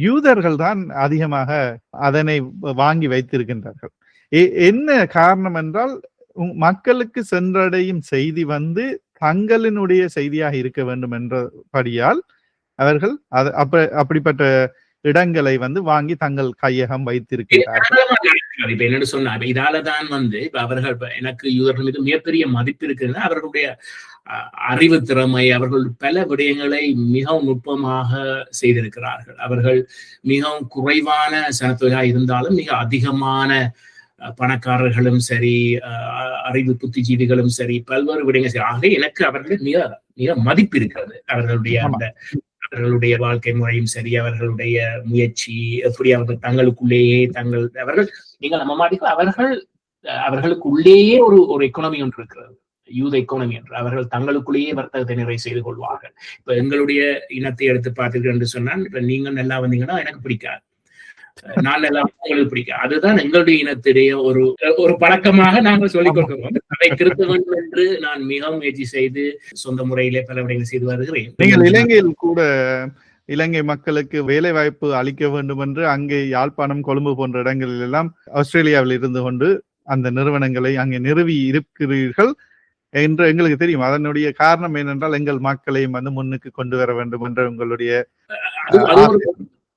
யூதர்கள் தான் அதிகமாக அதனை வாங்கி வைத்திருக்கின்றார்கள். என்ன காரணம் என்றால் மக்களுக்கு சென்றடையும் செய்தி வந்து தங்களினுடைய செய்தியாக இருக்க வேண்டும் என்றபடியால் அவர்கள் அப்படிப்பட்ட இடங்களை வந்து வாங்கி தங்கள் கையகம் வைத்திருக்கிறார்கள். இப்ப என்னன்னு சொன்னா இதாலதான் வந்து இப்ப அவர்கள் எனக்கு யூதர்கள் மீது மிகப்பெரிய மதிப்பு இருக்குன்னா அவர்களுடைய அறிவு திறமை, அவர்கள் பல விடயங்களை மிகவும் நுட்பமாக செய்திருக்கிறார்கள். அவர்கள் மிகவும் குறைவான சனத்தொகையாக இருந்தாலும் மிக அதிகமான பணக்காரர்களும் சரி, அறிவு புத்திஜீவிகளும் சரி, பல்வேறு விடயங்கள் சரி. ஆக எனக்கு அவர்கள் மிக மிக மதிப்பு இருக்கிறது. அவர்களுடைய வாழ்க்கை முறையும் சரி, அவர்களுடைய முயற்சி எப்படி அவர்கள் தங்களுக்குள்ளேயே அவர்கள் நீங்கள் நம்ம மாட்டிக்கு அவர்களுக்குள்ளேயே ஒரு எக்கானமி ஒன்று இருக்கிறது, யூத எக்கானமி என்று. அவர்கள் தங்களுக்குள்ளேயே வர்த்தகத்தை நிறைவு செய்து கொள்வார்கள். இப்ப எங்களுடைய இனத்தை எடுத்து பார்த்தீர்கள் என்று சொன்னால், இப்ப நீங்க நல்லா வந்தீங்கன்னா எனக்கு பிடிக்காது, நான் நல்லா உங்களுக்கு பிடிக்காது. அதுதான் எங்களுடைய இனத்திலேயே ஒரு பழக்கமாக நாங்கள் சொல்லிக் கொடுக்கிறோம். அதை திருத்த வேண்டும் என்று நான் மிகவும் முயற்சி செய்து சொந்த முறையிலே பல விடயங்கள் செய்து வருகிறேன். நீங்கள் இலங்கையில் கூட இலங்கை மக்களுக்கு வேலை வாய்ப்பு அளிக்க வேண்டும் என்று அங்கே யாழ்ப்பாணம், கொழும்பு போன்ற இடங்களில் எல்லாம் ஆஸ்திரேலியாவில் இருந்து கொண்டு அந்த நிறுவனங்களை அங்கே நிறுவி இருக்கிறீர்கள் என்று எங்களுக்கு தெரியும். அதனுடைய காரணம் என்னென்றால் எங்கள் மக்களையும் வந்து முன்னுக்கு கொண்டு வர வேண்டும் என்ற உங்களுடைய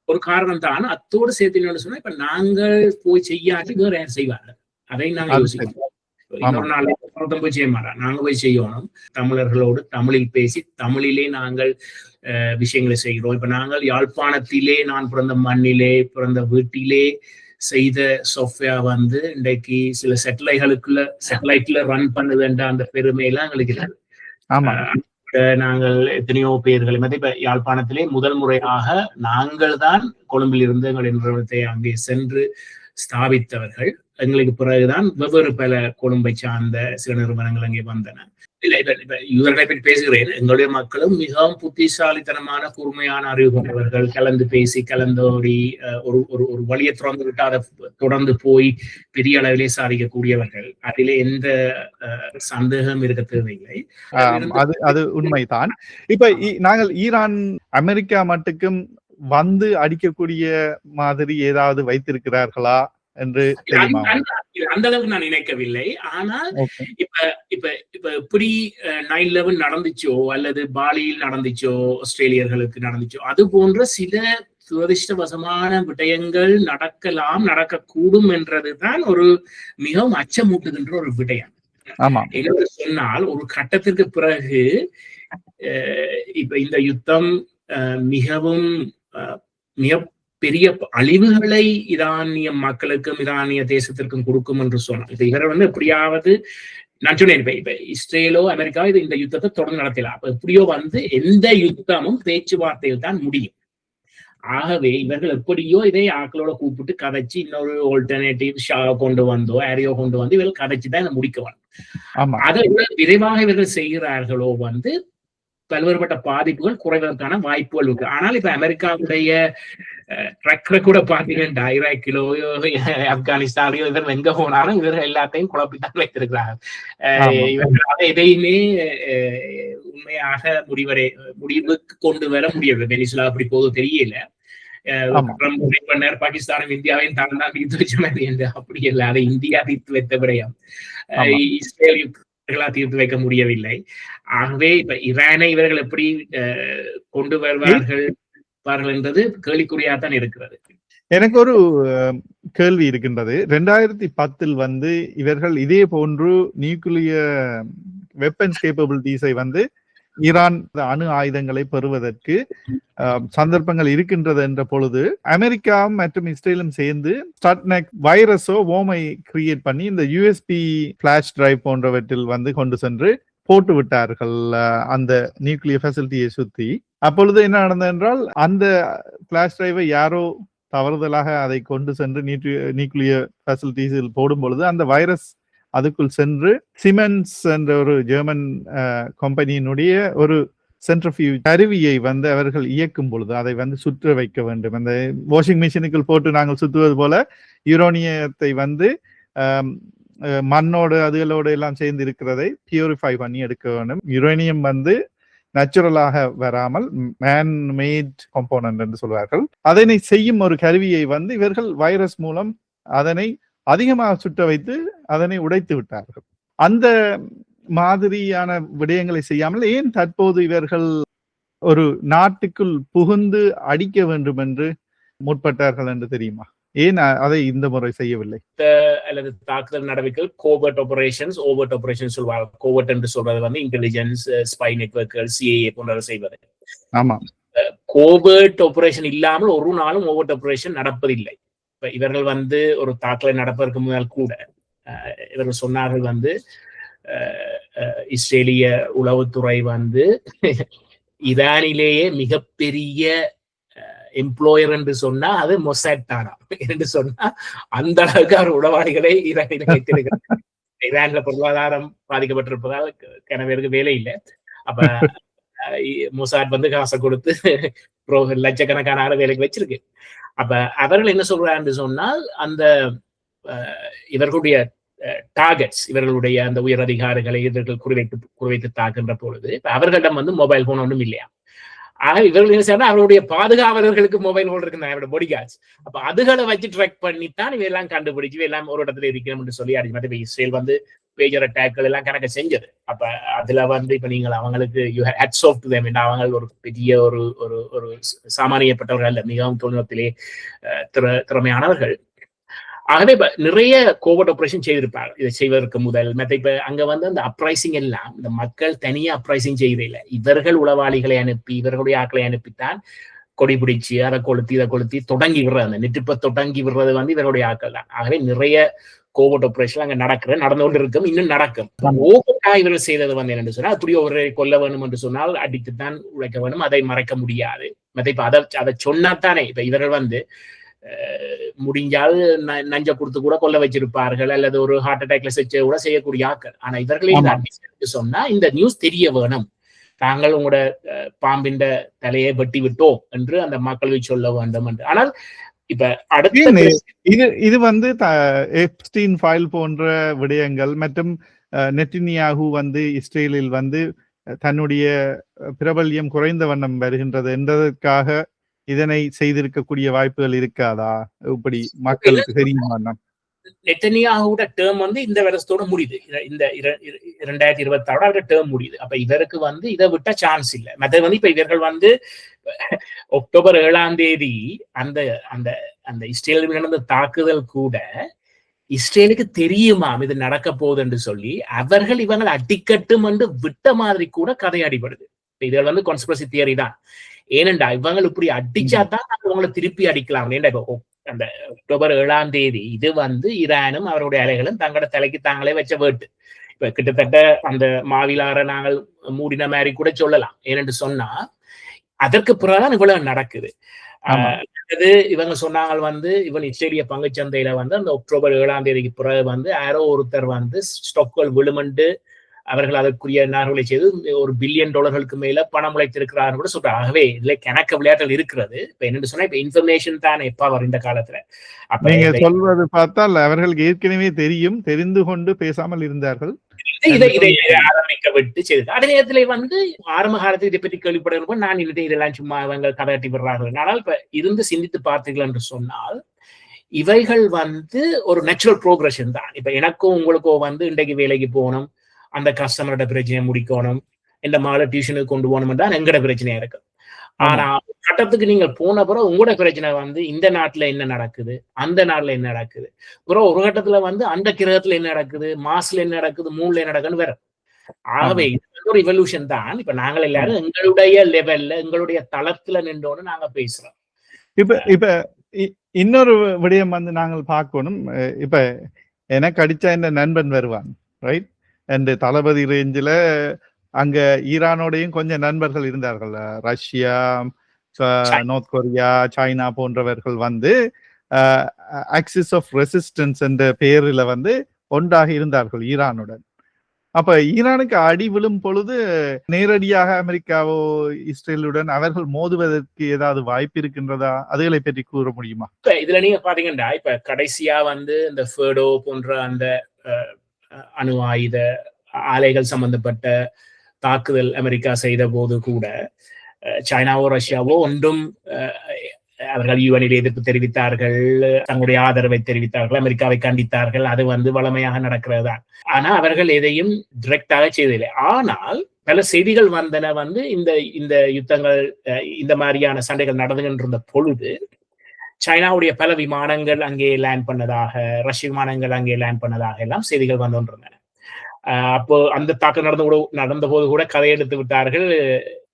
ஒரு காரணம் தான். அத்தோடு சேர்த்து சொன்னா இப்ப நாங்கள் போய் செய்யாட்டி வேற யார் செய்வாங்க, அதை நாங்க யோசிக்கிறோம். இன்னொரு நாள் போய் செய்ய மாட்டோம், நாங்க போய் செய்யணும். தமிழர்களோடு தமிழில் பேசி தமிழிலே நாங்கள் விஷயங்களை செய்கிறோம். இப்ப நாங்கள் யாழ்ப்பாணத்திலே நான் பிறந்த மண்ணிலே பிறந்த வீட்டிலே செய்த சாஃப்ட்வேர் வந்து இன்றைக்கு சில சேட்டலைட்ல ரன் பண்ணுதுன்ற அந்த பெருமையெல்லாம் எங்களுக்கு இருக்குது. நாங்கள் எத்தனையோ பேர்களை இப்ப யாழ்ப்பாணத்திலே முதல் முறையாக நாங்கள் தான் கொழும்பில் இருந்து எங்களுடைய நிறுவனத்தை அங்கே சென்று ஸ்தாபித்தவர்கள். எங்களுக்கு பிறகுதான் வெவ்வேறு பல கொழும்பை சார்ந்த சில நிறுவனங்கள் அங்கே வந்தன. இல்ல இப்ப இவர்களை பற்றி பேசுகிறேன். எங்களுடைய மக்களும் மிகவும் புத்திசாலித்தனமான கூர்மையான அறிவு கொண்டவர்கள், கலந்து பேசி கலந்தோடி ஒரு வழியை திறந்து விட்டு அதை தொடர்ந்து போய் பெரிய அளவிலே சாதிக்கக்கூடியவர்கள். அதிலே எந்த சந்தேகம் இருக்க தேவையில்லை. அது உண்மைதான். இப்ப நாங்கள் ஈரான் அமெரிக்கா மட்டுக்கும் வந்து அடிக்கக்கூடிய மாதிரி ஏதாவது வைத்திருக்கிறார்களா என்று அந்த அளவுக்கு நான் நினைக்கவில்லை. ஆனால் இப்ப எப்படி 9/11 நடந்துச்சோ அல்லது பாலியில் நடந்துச்சோ, ஆஸ்திரேலியர்களுக்கு நடந்துச்சோ, அது போன்ற சில துரதிருஷ்டவசமான விடயங்கள் நடக்கக்கூடும் என்றதுதான் ஒரு மிகவும் அச்சமூட்டுகின்ற ஒரு விடயம். என்று சொன்னால் ஒரு கட்டத்திற்கு பிறகு இப்ப இந்த யுத்தம் மிகவும் மிக பெரிய அழிவுகளை ஈரானிய மக்களுக்கும் ஈரானிய தேசத்திற்கும் கொடுக்கும் என்று சொன்னார். இப்ப இவர் வந்து எப்படியாவது நான் சொன்னேன், இப்ப இஸ்ரேலோ அமெரிக்காவோ இந்த யுத்தத்தை தொடர்ந்து நடத்தலாம். அப்ப எப்படியோ வந்து எந்த யுத்தமும் பேச்சுவார்த்தையில் தான் முடியும். ஆகவே இவர்கள் எப்படியோ இதை ஆக்களோட கூப்பிட்டு கதைச்சு இன்னொரு ஆல்டர்னேட்டிவ் கொண்டு வந்தோ ஏரியோ கொண்டு வந்து இவர்கள் கதைச்சுதான் இதை முடிக்க வேண்டும். அதை விரைவாக இவர்கள் செய்கிறார்களோ பல்வேறுபட்ட பாதிப்புகள் குறைவதற்கான வாய்ப்புகள் இருக்கு. ஆனால் இப்ப அமெரிக்காவுடைய ட்ரக் கூட பாத்தீங்கன்னா ஈராக்கிலோ ஆப்கானிஸ்தான்லயோ இவர்கள் எங்க போனாலும் இவர்கள் எல்லாத்தையும் குழப்பித்தான் வைத்திருக்கிறார்கள். இவர்கள் எதையுமே உண்மையாக முடிவுக்கு கொண்டு வர முடியவில்லை. வெனிசுலா அப்படி போதும் தெரியல. பாகிஸ்தானும் இந்தியாவையும் தான் தீர்த்து வச்ச மாதிரி அப்படி இல்லை, அதை இந்தியா தீர்த்து வைத்த விடயம் இஸ்ரேல் தீர்த்து வைக்க முடியவில்லை. ஆகவே இப்ப ஈரானை இவர்கள் எப்படி கொண்டு வருவார்கள் என்பது கேள்விக்குறியாத்தான் இருக்கிறது. எனக்கு ஒரு கேள்வி இருக்கின்றது. 2010 இவர்கள் இதே போன்று நியூக்ளியர் வெப்பன்ஸ் கேப்பபிலிட்டிஸை ஈரான் அணு ஆயுதங்களை பெறுவதற்கு சந்தர்ப்பங்கள் இருக்கின்றது என்ற பொழுது அமெரிக்காவும் மற்றும் இஸ்ரேலும் சேர்ந்து ஸ்டாட்நெக் வைரஸோ ஓமை கிரியேட் பண்ணி இந்த யூஎஸ்பி பிளாஷ் டிரைவ் போன்றவற்றில் கொண்டு சென்று போட்டு விட்டார்கள் அந்த நியூக்ளியர் ஃபெசிலிட்டியை சுத்தி. அப்பொழுது என்ன நடந்தது என்றால் அந்த பிளாஷ் டிரைவை யாரோ தவறுதலாக அதை கொண்டு சென்று நியூக்ளியர் ஃபெசிலிட்டிஸில் போடும் பொழுது அந்த வைரஸ் அதுக்குள் சென்று சிமென்ஸ் என்ற ஒரு ஜெர்மன் கம்பெனியினுடைய ஒரு சென்ட்ரிஃபியூஜ் கருவியை அவர்கள் இயக்கும் பொழுது அதை சுற்ற வைக்க வேண்டும். அந்த வாஷிங் மிஷினுக்குள் போட்டு நாங்கள் சுற்றுவது போல யுரேனியத்தை மண்ணோடு அதுகளோடு எல்லாம் சேர்ந்து இருக்கிறதை பியூரிஃபை பண்ணி எடுக்க வேண்டும். யுரேனியம் நேச்சுரலாக வராமல் மேன் மேட் காம்போனன்ட் என்று சொல்வார்கள். அதனை செய்யும் ஒரு கருவியை இவர்கள் வைரஸ் மூலம் அதனை அதிகமாக சுட்ட வைத்து அதனை உடைத்து விட்டார்கள். அந்த மாதிரியான விடயங்களை செய்யாமல் ஏன் தற்போது இவர்கள் ஒரு நாட்டுக்குள் புகுந்து அடிக்க வேண்டும் என்று முற்பட்டார்கள் என்று தெரியுமா? ஏன் அதை இந்த முறை செய்யவில்லை? அல்லது தாக்குதல் நடவடிக்கைகள் கோவர்ட் ஆபரேஷன்ஸ், ஓவர்ட் ஆபரேஷன் சொல்வாங்க. கோவர்ட் என்று சொல்றது இன்டெலிஜென்ஸ், ஸ்பை நெட்வொர்க்குகள், சிஏஏ போன்றவை செய்வது. ஆமா, கோவர்ட் ஆபரேஷன் இல்லாமல் ஒரு நாளும் ஓவர்ட் ஆபரேஷன் நடப்பதில்லை. இப்ப இவர்கள் ஒரு தாக்குதல் நடப்பதற்கு முன்னால் கூட இவர்கள் சொன்னார்கள் இஸ்ரேலிய உளவுத்துறை ஈரானிலேயே மிகப்பெரிய எம்ப்ளாயர் என்று சொன்னா அது மொசாட் தானா என்று சொன்னா அந்த அளவுக்கு அவர் உளவாளிகளை ஈரானில் வைத்திருக்கிறார். ஈரான்ல பொருளாதாரம் பாதிக்கப்பட்டிருப்பதால் கனவேருக்கு வேலை இல்லை. அப்ப மொசாட் காசை கொடுத்து லட்சக்கணக்கான ஆறு வேலைக்கு வச்சிருக்கு. அப்ப அவர்கள் என்ன சொல்றான்னு சொன்னால் அந்த இவர்களுடைய டார்கெட்ஸ், இவர்களுடைய அந்த உயர் அதிகாரிகளை இவர்கள் குறிவைத்து தாக்குகின்ற பொழுது அவர்களிடம் மொபைல் போன் ஒன்றும் இல்லையா. ஆக இவர்கள் என்ன செய்யறாங்க, அவருடைய பாதுகாவலர்களுக்கு மொபைல் போன் இருக்கு, பாடி கார்ட்ஸ். அப்ப அதுகளை வச்சு ட்ராக் பண்ணித்தான் இவையெல்லாம் கண்டுபிடிச்சு இவையெல்லாம் ஒரு இடத்துல இருக்கிறோம் என்று சொல்லி அடிச்சு இஸ்ரேல் பேஜர் அட்டாக்கள் எல்லாம் கணக்க செஞ்சது. அப்ப அதுல இப்ப நீங்கள் அவங்களுக்கு ஹேட்ஸ் ஆஃப் டு தேம். அவங்க ஒரு பெரிய ஒரு சாமானியப்பட்டவர்கள் அல்ல, மிகவும் தொழில்நுட்பத்திலே திறமையானவர்கள். ஆகவே இப்ப நிறைய கோவர்ட் ஆபரேஷன் செய்திருப்பாங்க. இதை செய்வதற்கு முதல் இப்ப அங்க அந்த அப்ரைசிங் எல்லாம் இந்த மக்கள் தனியா அப்ரைசிங் செய்யறதில்லை. இவர்கள் உளவாளிகளை அனுப்பி இவர்களுடைய ஆக்களை அனுப்பித்தான் கொடி பிடிச்சு அதை கொளுத்தி இதை கொளுத்தி தொடங்கி விடுறது, அந்த நெருப்பை தொடங்கி விடுறது இவருடைய ஆக்கள் தான். ஆகவே நிறைய கோவர்ட் ஆபரேஷன் அங்க நடந்து கொண்டு இருக்கும், இன்னும் நடக்கும். ஓவர்டா இவர்கள் செய்தது என்னன்னு சொன்னா, அப்படி ஒரு கொல்ல வேணும் என்று சொன்னால் அடித்துத்தான் உழைக்க வேணும், அதை மறைக்க முடியாது. இப்ப அதை சொன்னாத்தானே இப்ப இவர்கள் முடிஞ்சால் நஞ்ச கொடுத்து கூட கொல்ல வச்சிருப்பார்கள், அல்லது ஒரு ஹார்ட் அட்டாக்ல செஞ்ச கூட செய்யக்கூடிய ஆக்கள். ஆனா இவர்களே சொன்னா இந்த நியூஸ் தெரிய வேணும், தாங்கள் உங்களோட பாம்பின் தலையை வெட்டி விட்டோம் என்று அந்த மக்களுக்கு சொல்ல வேண்டும் என்று. ஆனால் இப்ப அடுத்த இது எப்ஸ்டீன் ஃபைல் போன்ற விடயங்கள் மற்றும் நெட்டன்யாஹூ இஸ்ரேலில் தன்னுடைய பிரபல்யம் குறைந்த வண்ணம் வருகின்றது என்பதற்காக இதனை செய்திருக்கக்கூடிய வாய்ப்புகள் இருக்காதா? இப்படி மக்களுக்கு தெரியுமா? நெட்டன்யாஹூட டேர்ம் இந்த வருஷத்தோட முடியுது. இந்த 2026 டேர்ம் முடியுது. அப்ப இவருக்கு இதை விட்ட சான்ஸ் இல்லை. மற்ற இப்ப இவர்கள் அக்டோபர் 7 அந்த அந்த அந்த இஸ்ரேலில் நடந்த தாக்குதல் கூட இஸ்ரேலுக்கு தெரியுமாம் இது நடக்க போகுது என்று சொல்லி அவர்கள் இவங்களை அடிக்கட்டும் என்று விட்ட மாதிரி கூட கதை அடிபடுது. இதுகள் கான்ஸ்பிரசி தியரி தான். ஏனென்றா இவங்க இப்படி அடிச்சாதான் அவங்களை திருப்பி அடிக்கலாம். அந்த அக்டோபர் 7 இது ஈரானும் அவருடைய அலைகளும் தங்களோட தலைக்கு தாங்களே வச்ச வேட்டு. இப்ப கிட்டத்தட்ட அந்த மாவிலார நாங்கள் மூடின மாதிரி கூட சொல்லலாம். ஏனென்று சொன்னா அதற்கு பிறகுதான் இவ்வளவு நடக்குது. அது இவங்க சொன்னாங்க வந்து இவன் இஸ்ரேலிய பங்குச்சந்தையில வந்து அந்த அக்டோபர் 7ஆம் தேதிக்கு பிறகு வந்து யாரோ ஒருத்தர் வந்து ஸ்டாக்கள் விழுமண்டு அவர்கள் அதற்குரிய நார்களை செய்து $1 பில்லியன் மேல பணம் உழைத்திருக்கிறார்கள் கூட சொல்றாங்க. ஆகவே இதுல கணக்கு விளையாட்டுகள் இருக்கிறது. இப்ப என்னன்னு சொன்னா இப்ப இன்ஃபர்மேஷன் தான் பவர் இந்த காலத்துல. நீங்க சொல்வது பார்த்தால் அவர்களுக்கு ஏற்கனவே தெரியும், தெரிந்து கொண்டு பேசாமல் இருந்தார்கள். இதை ஆரம்பிக்க விட்டு செய்து அதே நேரத்துல வந்து ஆரம்ப காலத்தில் இதை பற்றி கேள்விப்படுகிறப்ப நான் இதெல்லாம் சும்மா அவங்க கதையாட்டி விடுறார்கள். ஆனால் இப்ப இருந்து சிந்தித்து பார்த்தீர்கள் என்று சொன்னால் இவைகள் வந்து ஒரு நேச்சுரல் ப்ரோக்ரஷன் தான். இப்ப எனக்கும் உங்களுக்கோ வந்து இன்றைக்கு வேலைக்கு போகணும், அந்த கஸ்டமரோட பிரச்சனையை முடிக்கணும், இந்த மாதிரி டியூஷனுக்கு கொண்டு போகணும் தான் எங்கட பிரச்சனையா இருக்கு. ஆனா கட்டத்துக்கு நீங்க போன பிறகு உங்களோட பிரச்சனை வந்து இந்த நாட்டுல என்ன நடக்குது, அந்த நாட்டுல என்ன நடக்குது, அப்புறம் ஒரு கட்டத்துல வந்து அந்த கிரகத்துல என்ன நடக்குது, மாசுல என்ன நடக்குது, மூணுல என்ன நடக்குன்னு வேற. ஆகவே இது ஒரு இவல்யூஷன் தான். இப்ப நாங்கள் எல்லாரும் எங்களுடைய லெவல்ல எங்களுடைய தளத்துல நின்றோன்னு நாங்க பேசுறோம். இப்ப இன்னொரு விடயம் வந்து நாங்கள் பார்க்கணும். இப்ப எனக்கு அடிச்சா இந்த நண்பன் வருவான், ரைட்? அண்ட் தளபதி ரேஞ்சில அங்க ஈரானோடையும் கொஞ்சம் நண்பர்கள் இருந்தார்கள். ரஷ்யா, நார்த் கொரியா, சைனா போன்றவர்கள் வந்து ஆக்சிஸ் ஆஃப் ரெசிஸ்டன்ஸ் என்ற பெயரில் வந்து ஒன்றாக இருந்தார்கள் ஈரானுடன். அப்ப ஈரானுக்கு அடி விழும் பொழுது நேரடியாக அமெரிக்காவோ இஸ்ரேலுடன் அவர்கள் மோதுவதற்கு ஏதாவது வாய்ப்பு இருக்கின்றதா? அதுகளை பற்றி கூற முடியுமா? இப்ப இதுல நீங்க பாத்தீங்கன்னா இப்ப கடைசியா வந்து இந்த ஃபேடோ போன்ற அந்த அணு ஆயுத ஆலைகள் சம்பந்தப்பட்ட தாக்குதல் அமெரிக்கா செய்த போது கூட சைனாவோ ரஷ்யாவோ ஒன்றும் அவர்கள் யுஎனில் எதிர்ப்பு தெரிவித்தார்கள், தங்களுடைய ஆதரவை தெரிவித்தார்கள், அமெரிக்காவை கண்டித்தார்கள். அது வந்து வளமையாக நடக்கிறது தான். ஆனா அவர்கள் எதையும் டிரெக்டாக செய்ததில்லை. ஆனால் பல செய்திகள் வந்தன வந்து இந்த யுத்தங்கள் இந்த மாதிரியான சண்டைகள் நடந்துகின்ற பொழுது சைனாவுடைய பல விமானங்கள் அங்கே லேண்ட் பண்ணதாக, ரஷ்ய விமானங்கள் அங்கே லேண்ட் பண்ணதாக எல்லாம் செய்திகள் வந்து கொண்டிருந்தன. அப்போ அந்த தாக்கம் நடந்த போது கூட கதை எடுத்து விட்டார்கள்.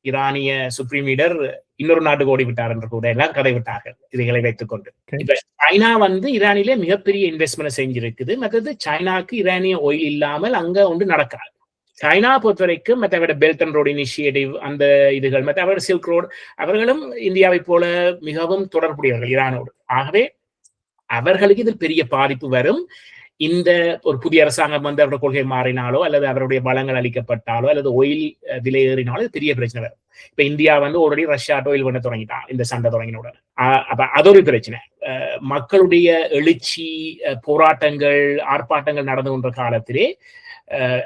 ஈரானிய சுப்ரீம் லீடர் இன்னொரு நாட்டுக்கு ஓடி விட்டார் என்று கூட எல்லாம் கதை விட்டார்கள் இதைகளை வைத்துக் கொண்டு. இப்ப சைனா வந்து ஈரானிலே மிகப்பெரிய இன்வெஸ்ட்மெண்ட் செஞ்சிருக்குது. மற்றது சைனாக்கு ஈரானிய ஆயில் இல்லாமல் அங்க ஒன்று நடக்காது. சைனா பொறுத்த வரைக்கும் மற்றவட பெல்ட் அண்ட் ரோடு இனிஷியேட்டிவ் அந்த இதுகள் மற்றவட சில்க் ரோடு அவர்களும் இந்தியாவை போல மிகவும் தொடர்புடையவர்கள் ஈரானோடு. ஆகவே அவர்களுக்கு இதில் பெரிய பாதிப்பு வரும். இந்த ஒரு புதிய அரசாங்கம் வந்து அவருடைய கொள்கை மாறினாலோ அல்லது அவருடைய வளங்கள் அளிக்கப்பட்டாலோ அல்லது ஒயில் விலை ஏறினாலோ பெரிய பிரச்சனை வரும். இப்ப இந்தியா வந்து ஆல்ரெடி ரஷ்யா ஆயில் பண்ண தொடங்கிட்டான் இந்த சண்டை தொடங்கினோட. அப்ப அது ஒரு பிரச்சனை. மக்களுடைய எழுச்சி, போராட்டங்கள், ஆர்ப்பாட்டங்கள் நடந்து கொண்ட காலத்திலே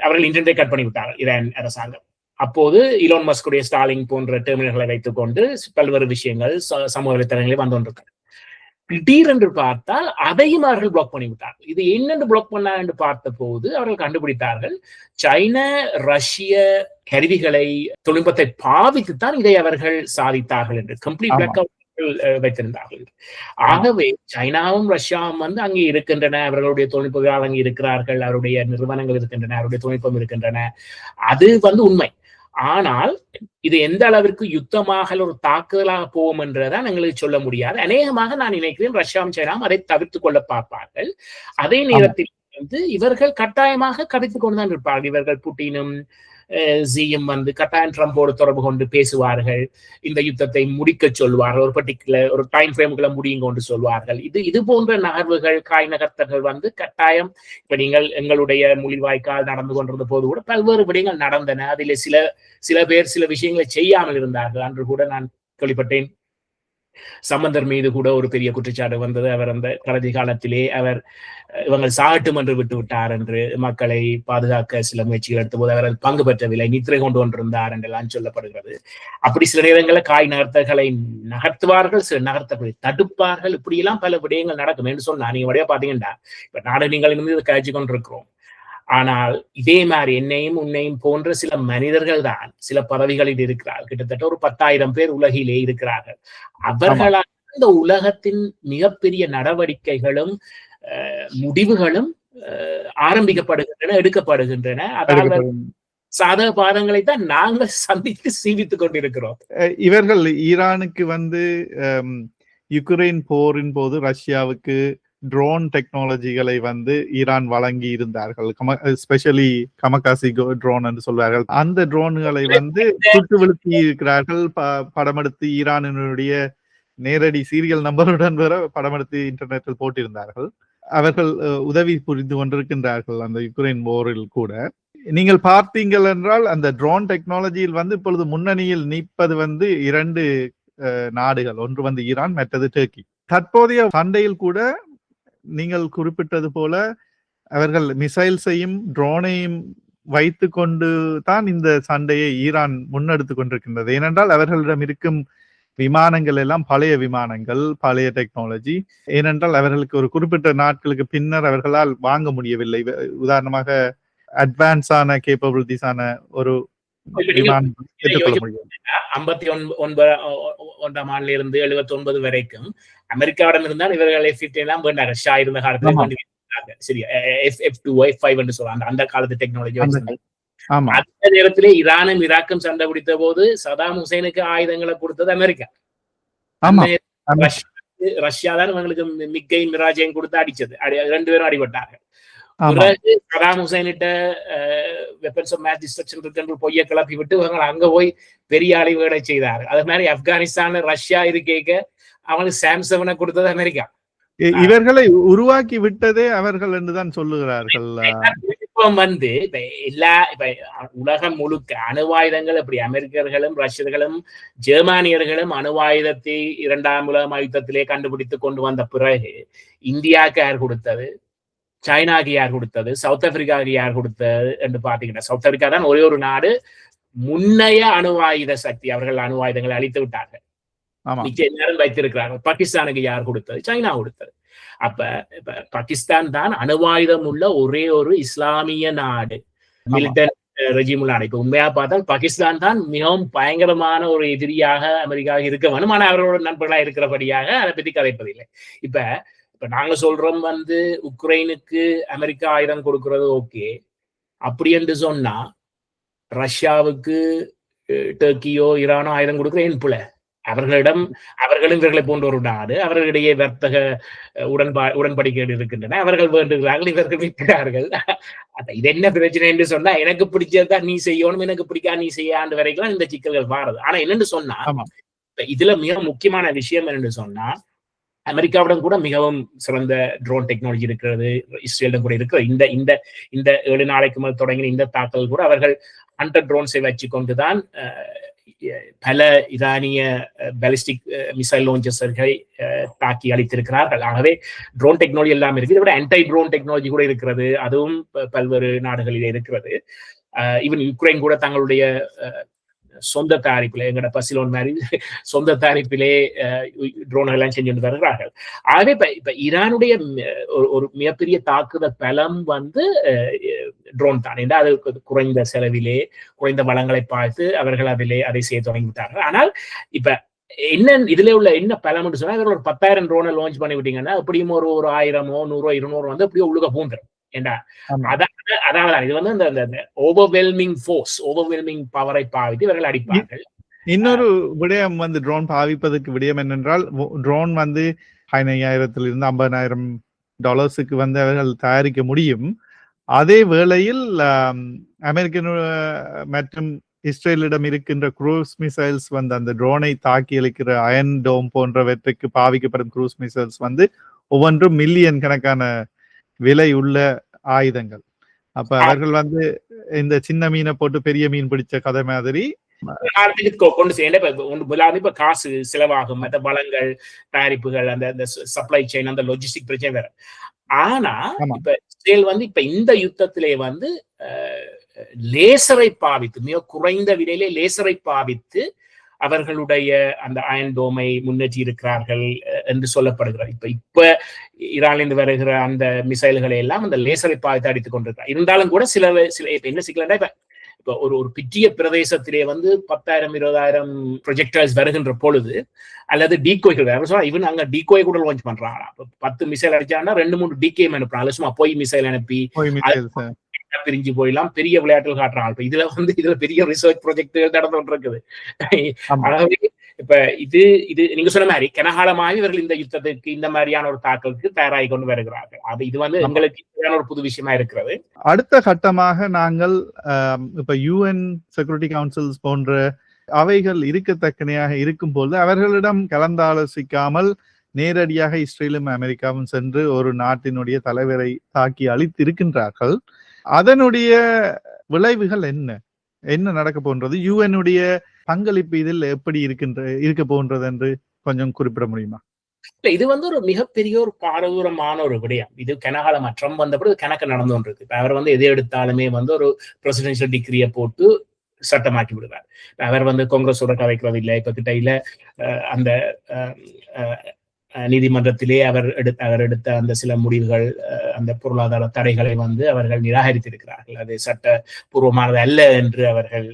அவர்கள் இன்டர்நெட்டை கட் பண்ணி விட்டார்கள் ஈரான் அரசாங்கம். அப்போது இலோன் மஸ்குடைய ஸ்டாலிங் போன்ற டெர்மினல்களை வைத்துக் கொண்டு பல்வேறு விஷயங்கள் சமூக வலைத்தளங்களில் வந்து கொண்டிருக்காங்க. திடீரென்று பார்த்தால் அதையும் அவர்கள் பிளாக் பண்ணிவிட்டார்கள். இது என்னென்று பிளாக் பண்ணா என்று பார்த்த போது அவர்கள் கண்டுபிடித்தார்கள் சைனா ரஷ்ய கருவிகளை தொழில்நுட்பத்தை பாவித்துத்தான் இதை அவர்கள் சாதித்தார்கள் என்று கம்ப்ளீட் பிளாக் வைத்திருந்தார்கள். ஆகவே சைனாவும் ரஷ்யாவும் வந்து அங்கே இருக்கின்றன, அவர்களுடைய தொழில்நுட்பங்கள் அங்கே இருக்கிறார்கள், அவருடைய நிறுவனங்கள் இருக்கின்றன, அவருடைய தொழில்நுட்பம் இருக்கின்றன. அது வந்து உண்மை. ஆனால் இது எந்த அளவிற்கு யுத்தமாக ஒரு தாக்குதலாக போகும் என்றதான் எங்களுக்கு சொல்ல முடியாது. அநேகமாக நான் நினைக்கிறேன் ரஷ்யாவும் சைனாவும் அதை தவிர்த்துக் கொள்ள பார்ப்பார்கள். அதே நேரத்தில் வந்து இவர்கள் கட்டாயமாக கதைத்துக் கொண்டுதான் இருப்பார்கள். இவர்கள் புட்டினும் ஜியும் வந்து கட்டாயம் ட்ரம்போடு தொடர்பு கொண்டு பேசுவார்கள், இந்த யுத்தத்தை முடிக்க சொல்வார்கள், ஒரு பர்டிகுலர் ஒரு டைம் ஃப்ரேமுக்குள்ள முடியுங்க கொண்டு சொல்வார்கள். இது போன்ற நகர்வுகள் காய் நகர்த்தர்கள் வந்து கட்டாயம். இப்ப நீங்கள் எங்களுடைய முள்ளிவாய்க்கால் நடந்து கொண்டிருந்த போது கூட பல்வேறு விடயங்கள் நடந்தன. அதில் சில பேர் சில விஷயங்களை செய்யாமல் இருந்தார்கள். அன்று கூட நான் கேள்விப்பட்டேன் சம்பந்தர் மீது கூட ஒரு பெரிய குற்றச்சாட்டு வந்தது. அவர் அந்த கடைசி காலத்திலே அவர் இவங்க சாகட்டும் என்று விட்டு விட்டார் என்று மக்களை பாதுகாக்க சில முயற்சிகள் எடுத்த போது அவர் பங்கு பெற்றவில்லை, நித்திரை கொண்டு கொண்டிருந்தார் என்றெல்லாம் சொல்லப்படுகிறது. அப்படி சில நேரங்களில் காய் நகர்த்தல்களை நகர்த்துவார்கள், சில நகர்த்தல்களை தடுப்பார்கள். இப்படி எல்லாம் பல விடயங்கள் நடக்கும் என்று சொன்னா நீங்க வழியா பாத்தீங்கன்னா இப்ப நாடு நீங்கள் இருந்து காய்ச்சி கொண்டிருக்கிறோம். ஆனால் இதே மாதிரி என்னையும் உன்னையும் போன்ற சில மனிதர்கள் தான் சில பதவிகளில் இருக்கிறார்கள். கிட்டத்தட்ட ஒரு 10,000 பேர் உலகிலே இருக்கிறார்கள். அவர்களால் இந்த உலகத்தின் மிகப்பெரிய நடவடிக்கைகளும் முடிவுகளும் ஆரம்பிக்கப்படுகின்றன, எடுக்கப்படுகின்றன. அதாவது சாதக பாதங்களை தான் நாங்கள் சந்தித்து சீவித்துக் கொண்டிருக்கிறோம். இவர்கள் ஈரானுக்கு வந்து யுக்ரைன் போரின் போது ரஷ்யாவுக்கு ட்ரோன் டெக்னாலஜிகளை வந்து ஈரான் வழங்கி இருந்தார்கள். ஸ்பெஷலி கமகாசி ட்ரோன் என்று சொல்வார்கள். அந்த ட்ரோன்களை வந்து சுட்டு வீழ்த்தி இருக்கிறார்கள். படமெடுத்து ஈரானினுடைய நேரடி சீரியல் நம்பருடன் வர படம் எடுத்து இன்டர்நெட்டில் போட்டிருந்தார்கள். அவர்கள் உதவி புரிந்து கொண்டிருக்கின்றார்கள் அந்த யுக்ரைன் போரில் கூட. நீங்கள் பார்த்தீங்கள் என்றால் அந்த ட்ரோன் டெக்னாலஜியில் வந்து இப்பொழுது முன்னணியில் நிற்பது வந்து 2 நாடுகள். ஒன்று வந்து ஈரான், மற்றது டர்க்கி. தற்போதைய சண்டையில் கூட நீங்கள் குறிப்பிட்டது போல அவர்கள் மிசைல்ஸையும் ட்ரோனையும் வைத்து கொண்டு தான் இந்த சண்டையை ஈரான் முன்னெடுத்து கொண்டிருக்கின்றது. ஏனென்றால் அவர்களிடம் இருக்கும் விமானங்கள் எல்லாம் பழைய விமானங்கள், பழைய டெக்னாலஜி. ஏனென்றால் அவர்களுக்கு ஒரு குறிப்பிட்ட நாட்களுக்கு பின்னர் அவர்களால் வாங்க முடியவில்லை. உதாரணமாக அட்வான்ஸ் ஆன கேப்பபிலிட்டிஸ் ஆன ஒரு விமானம் பெற்றுக்கொள்ள முடியும். 59ஆம் ஆண்டுல இருந்து 79 வரைக்கும் அமெரிக்காவிடம் இருந்தால் இவர்கள் F-15 எல்லாம் வேண்டாங்க. ஷா இருந்த காலத்துல சரி F-2 F-5 என்று சொல்றாங்க. அந்த காலத்து டெக்னாலஜி வச்சிருந்தாங்க. அந்த நேரத்திலே ஈரானும் ஈராக்கும் சண்டை பிடித்த போது சதாம் ஹுசைனுக்கு ஆயுதங்களை கொடுத்தது அமெரிக்கா. ரஷ்யா தான் இவங்களுக்கு மிக்கையும் மிராஜையும் கொடுத்து அடிச்சது. 2 பேரும் அடிபட்டார்கள். பிறகு சதாம் ஹுசைன்கிட்ட வெப்பன்ஸ் ஆஃப் மேஸ் டிஸ்ட்ரக்ஷன் இருக்கு பொய்ய கிளப்பி விட்டு இவங்க அங்க போய் பெரிய அழிவுகளை செய்தார்கள். அது மாதிரி ஆப்கானிஸ்தான்ல ரஷ்யா இருக்கேக்க அவனுக்கு சாம்சவனை கொடுத்தது அமெரிக்கா. இவர்களை உருவாக்கி விட்டதே அவர்கள் என்றுதான் சொல்லுகிறார்கள். இப்ப வந்து இப்ப உலகம் முழுக்க அணுவாயுதங்கள் இப்படி அமெரிக்கர்களும் ரஷ்யர்களும் ஜெர்மானியர்களும் அணுவாயுதத்தை 2ஆம் உலக யுத்தத்திலே கண்டுபிடித்து கொண்டு வந்த பிறகு இந்தியாவுக்கு யார் கொடுத்தது, சைனாக்கு யார் கொடுத்தது, சவுத் ஆப்பிரிக்காவுக்கு யார் கொடுத்தது என்று பாத்தீங்கன்னா சவுத் ஆப்பிரிக்கா தான் ஒரே ஒரு நாடு முன்னைய அணுவாயுத சக்தி. அவர்கள் அணுவாயுதங்களை அழித்து விட்டார்கள். எல்லாரும் வைத்திருக்கிறார்கள். பாகிஸ்தானுக்கு யார் கொடுத்தது, சைனா கொடுத்தது. அப்ப பாகிஸ்தான் தான் அணுவாயுதம் உள்ள ஒரே ஒரு இஸ்லாமிய நாடு, மிலிட்டரி ரெஜிம் நாடு. இப்ப உண்மையா பார்த்தால் பாகிஸ்தான் தான் மிகவும் பயங்கரமான ஒரு எதிரியாக அமெரிக்காவுக்கு இருக்க வேணும். ஆனா அவர்களோட நண்பர்களா இருக்கிறபடியாக அதை பத்தி கதைப்பதில்லை. இப்ப நாங்க சொல்றோம் வந்து உக்ரைனுக்கு அமெரிக்கா ஆயுதம் கொடுக்கறது ஓகே. அப்படி என்று சொன்னா ரஷ்யாவுக்கு டர்க்கியோ ஈரானோ ஆயுதம் கொடுக்குற ஏன் புல? அவர்களும் இவர்களை போன்ற ஒரு நாடு. அவர்களிடையே வர்த்தக உடன்படிக்கைகள் இருக்கின்றன. அவர்கள் வேண்டுகிறார்கள், இவர்கள் விற்கிறார்கள். இது என்ன பிரச்சனை என்று சொன்னா எனக்கு பிடிச்சதுதான் நீ செய்யணும், எனக்கு பிடிக்காது நீ செய்யாண்டு வரைக்கும் இந்த சிக்கல்கள் மாறுது. ஆனா என்னன்னு சொன்னா இதுல மிக முக்கியமான விஷயம் என்னன்னு சொன்னா அமெரிக்காவுடன் கூட மிகவும் சிறந்த ட்ரோன் டெக்னாலஜி இருக்கிறது, இஸ்ரேலும் கூட இருக்கிறது. இந்த 7 நாளைக்கு முதல் தொடங்கின இந்த தாக்கல் கூட அவர்கள் 100 ட்ரோன்ஸை வச்சு கொண்டுதான் பல ஈரானிய பாலிஸ்டிக் மிசைல் லான்ச்சர்ஸை தாக்கி அளித்திருக்கிறார்கள். ஆகவே ட்ரோன் டெக்னாலஜி எல்லாம் இருக்கு. இதை விட ஆன்டை ட்ரோன் டெக்னாலஜி கூட இருக்கிறது. அதுவும் பல்வேறு நாடுகளிலே இருக்கிறது. ஈவன் யுக்ரைன் கூட தங்களுடைய சொந்த தயாரிப்பிலே, எங்கட பசிலோன் மாதிரி சொந்த தயாரிப்பிலே ட்ரோன்கள் எல்லாம் செஞ்சு வருகிறார்கள். ஆகவே இப்ப ஈரானுடைய ஒரு மிகப்பெரிய தாக்குதல் பலம் வந்து ட்ரோன் தான். என்றால் அது குறைந்த செலவிலே குறைந்த வளங்களை பார்த்து அவர்கள் அதை செய்ய தொடங்கிவிட்டார்கள். ஆனால் இப்ப என்ன இதுல உள்ள என்ன பலம் சொன்னா ஒரு 10,000 ட்ரோனை லான்ச் பண்ணி விட்டீங்கன்னா எப்படியும் ஒரு 1000 100 200 வந்து அப்படியே உள்ளுக பூந்துடும். ஏண்டா அதான் இது வந்து அந்த ஓவர்வெல்மிங் ஃபோர்ஸ், ஓவர்வெல்மிங் பவரை பாவித்து இவர்கள் அடிப்பார்கள். இன்னொரு விடயம் வந்து ட்ரோன் பாவிப்பதற்கு விடயம் என்னென்றால் ட்ரோன் வந்து 15,000 இருந்து $50,000 வந்து அவர்கள் தயாரிக்க முடியும். அதே வேளையில் அமெரிக்க மற்றும் இஸ்ரேலிடம் இருக்கின்ற குரூஸ் மிசைல்ஸ் வந்து அந்த ட்ரோனை தாக்கி அளிக்கிற அயன் டோம் போன்றவற்றுக்கு பாவிக்கப்படும் குரூஸ் மிசைல்ஸ் வந்து ஒவ்வொன்றும் மில்லியன் கணக்கான விலை உள்ள ஆயுதங்கள். அப்ப அவர்கள் வந்து இந்த சின்ன மீனை போட்டு பெரிய மீன் பிடிச்ச கதை மாதிரி கொண்டு செய்ய இப்ப காசு செலவாகும், மற்ற வளங்கள், தயாரிப்புகள், அந்த சப்ளை செயின், அந்த லாஜிஸ்டிக் பிரச்சனை வேற. ஆனா இப்ப இஸ்ரேல் வந்து இப்ப இந்த யுத்தத்திலே வந்து லேசரை பாவித்து, மிக குறைந்த விலையிலே லேசரை பாவித்து அவர்களுடைய அந்த அயன் டோமை முன்னேற்றி இருக்கிறார்கள் என்று சொல்லப்படுகிறார். இப்ப ஈரானிலிருந்து வருகிற அந்த மிசைல்களை எல்லாம் அந்த லேசரை பாவித்து அடித்துக் கொண்டிருக்கிறார். இருந்தாலும் கூட சில என்ன சிக்கலா இப்ப ஒரு பிட்டிய பிரதேசத்திலே வந்து 10,000 20,000 ப்ரொஜெக்டைல்ஸ் வருகின்ற பொழுது அல்லது டீகோய்கள் வேற சொல்ல இவன் அங்க டீகோய் கூட லான்ச் பண்றாங்க. 10 மிசைல் அடிச்சாங்கன்னா 2-3 டிகே அனுப்புறாங்க. சும்மா போய் மிசைல் அனுப்பி பிரிஞ்சு போயெல்லாம் பெரிய விளையாட்டுகள் காட்டுறாங்க. இதுல பெரிய ரிசர்ச் ப்ராஜெக்டுகள் நடந்து கொண்டிருக்குது. இப்ப இது நீங்க சொன்ன மாதிரி கனகாலமாக இவர்கள் இந்த யுத்தத்துக்கு இந்த மாதிரியான ஒரு தாக்கலுக்கு தயாராகி கொண்டு வருகிறார்கள். அது இது வந்து எங்களுக்கு ஒரு புது விஷயமா இருக்கிறது. அடுத்த கட்டமாக நாங்கள் இப்ப UN செக்யூரிட்டி கவுன்சில்ஸ் போன்ற அவைகள் இருக்கத்தக்கனையாக இருக்கும் போது அவர்களிடம் கலந்தாலோசிக்காமல் நேரடியாக இஸ்ரேலும் அமெரிக்காவும் சென்று ஒரு நாட்டினுடைய தலைவரை தாக்கி அழித்திருக்கின்றார்கள். அதனுடைய விளைவுகள் என்ன நடக்க போன்றது? யுஎனுடைய பங்களிப்பு இதில் எப்படி இருக்க போன்றது என்று கொஞ்சம் குறிப்பிட முடியுமா? இது ஒரு மிகப்பெரிய ஒரு பாரதூரமான ஒரு விடயம். இது கனகாலம் ட்ரம்ப் வந்தபோது கணக்கு நடந்து கொண்டிருக்கு. இப்ப அவர் எதை எடுத்தாலுமே ஒரு பிரசிடென்ஷியல் டிகிரியை போட்டு சட்டமாக்கி விடுவார். அவர் காங்கிரஸோட கதைக்கிறது இல்லை. இப்ப கிட்ட அந்த நீதிமன்றத்திலே அவர் எடுத்த அந்த சில முடிவுகள், அந்த பொருளாதார தடைகளை அவர்கள் நிராகரித்திருக்கிறார்கள். அது சட்டபூர்வமானது அல்ல என்று அவர்கள்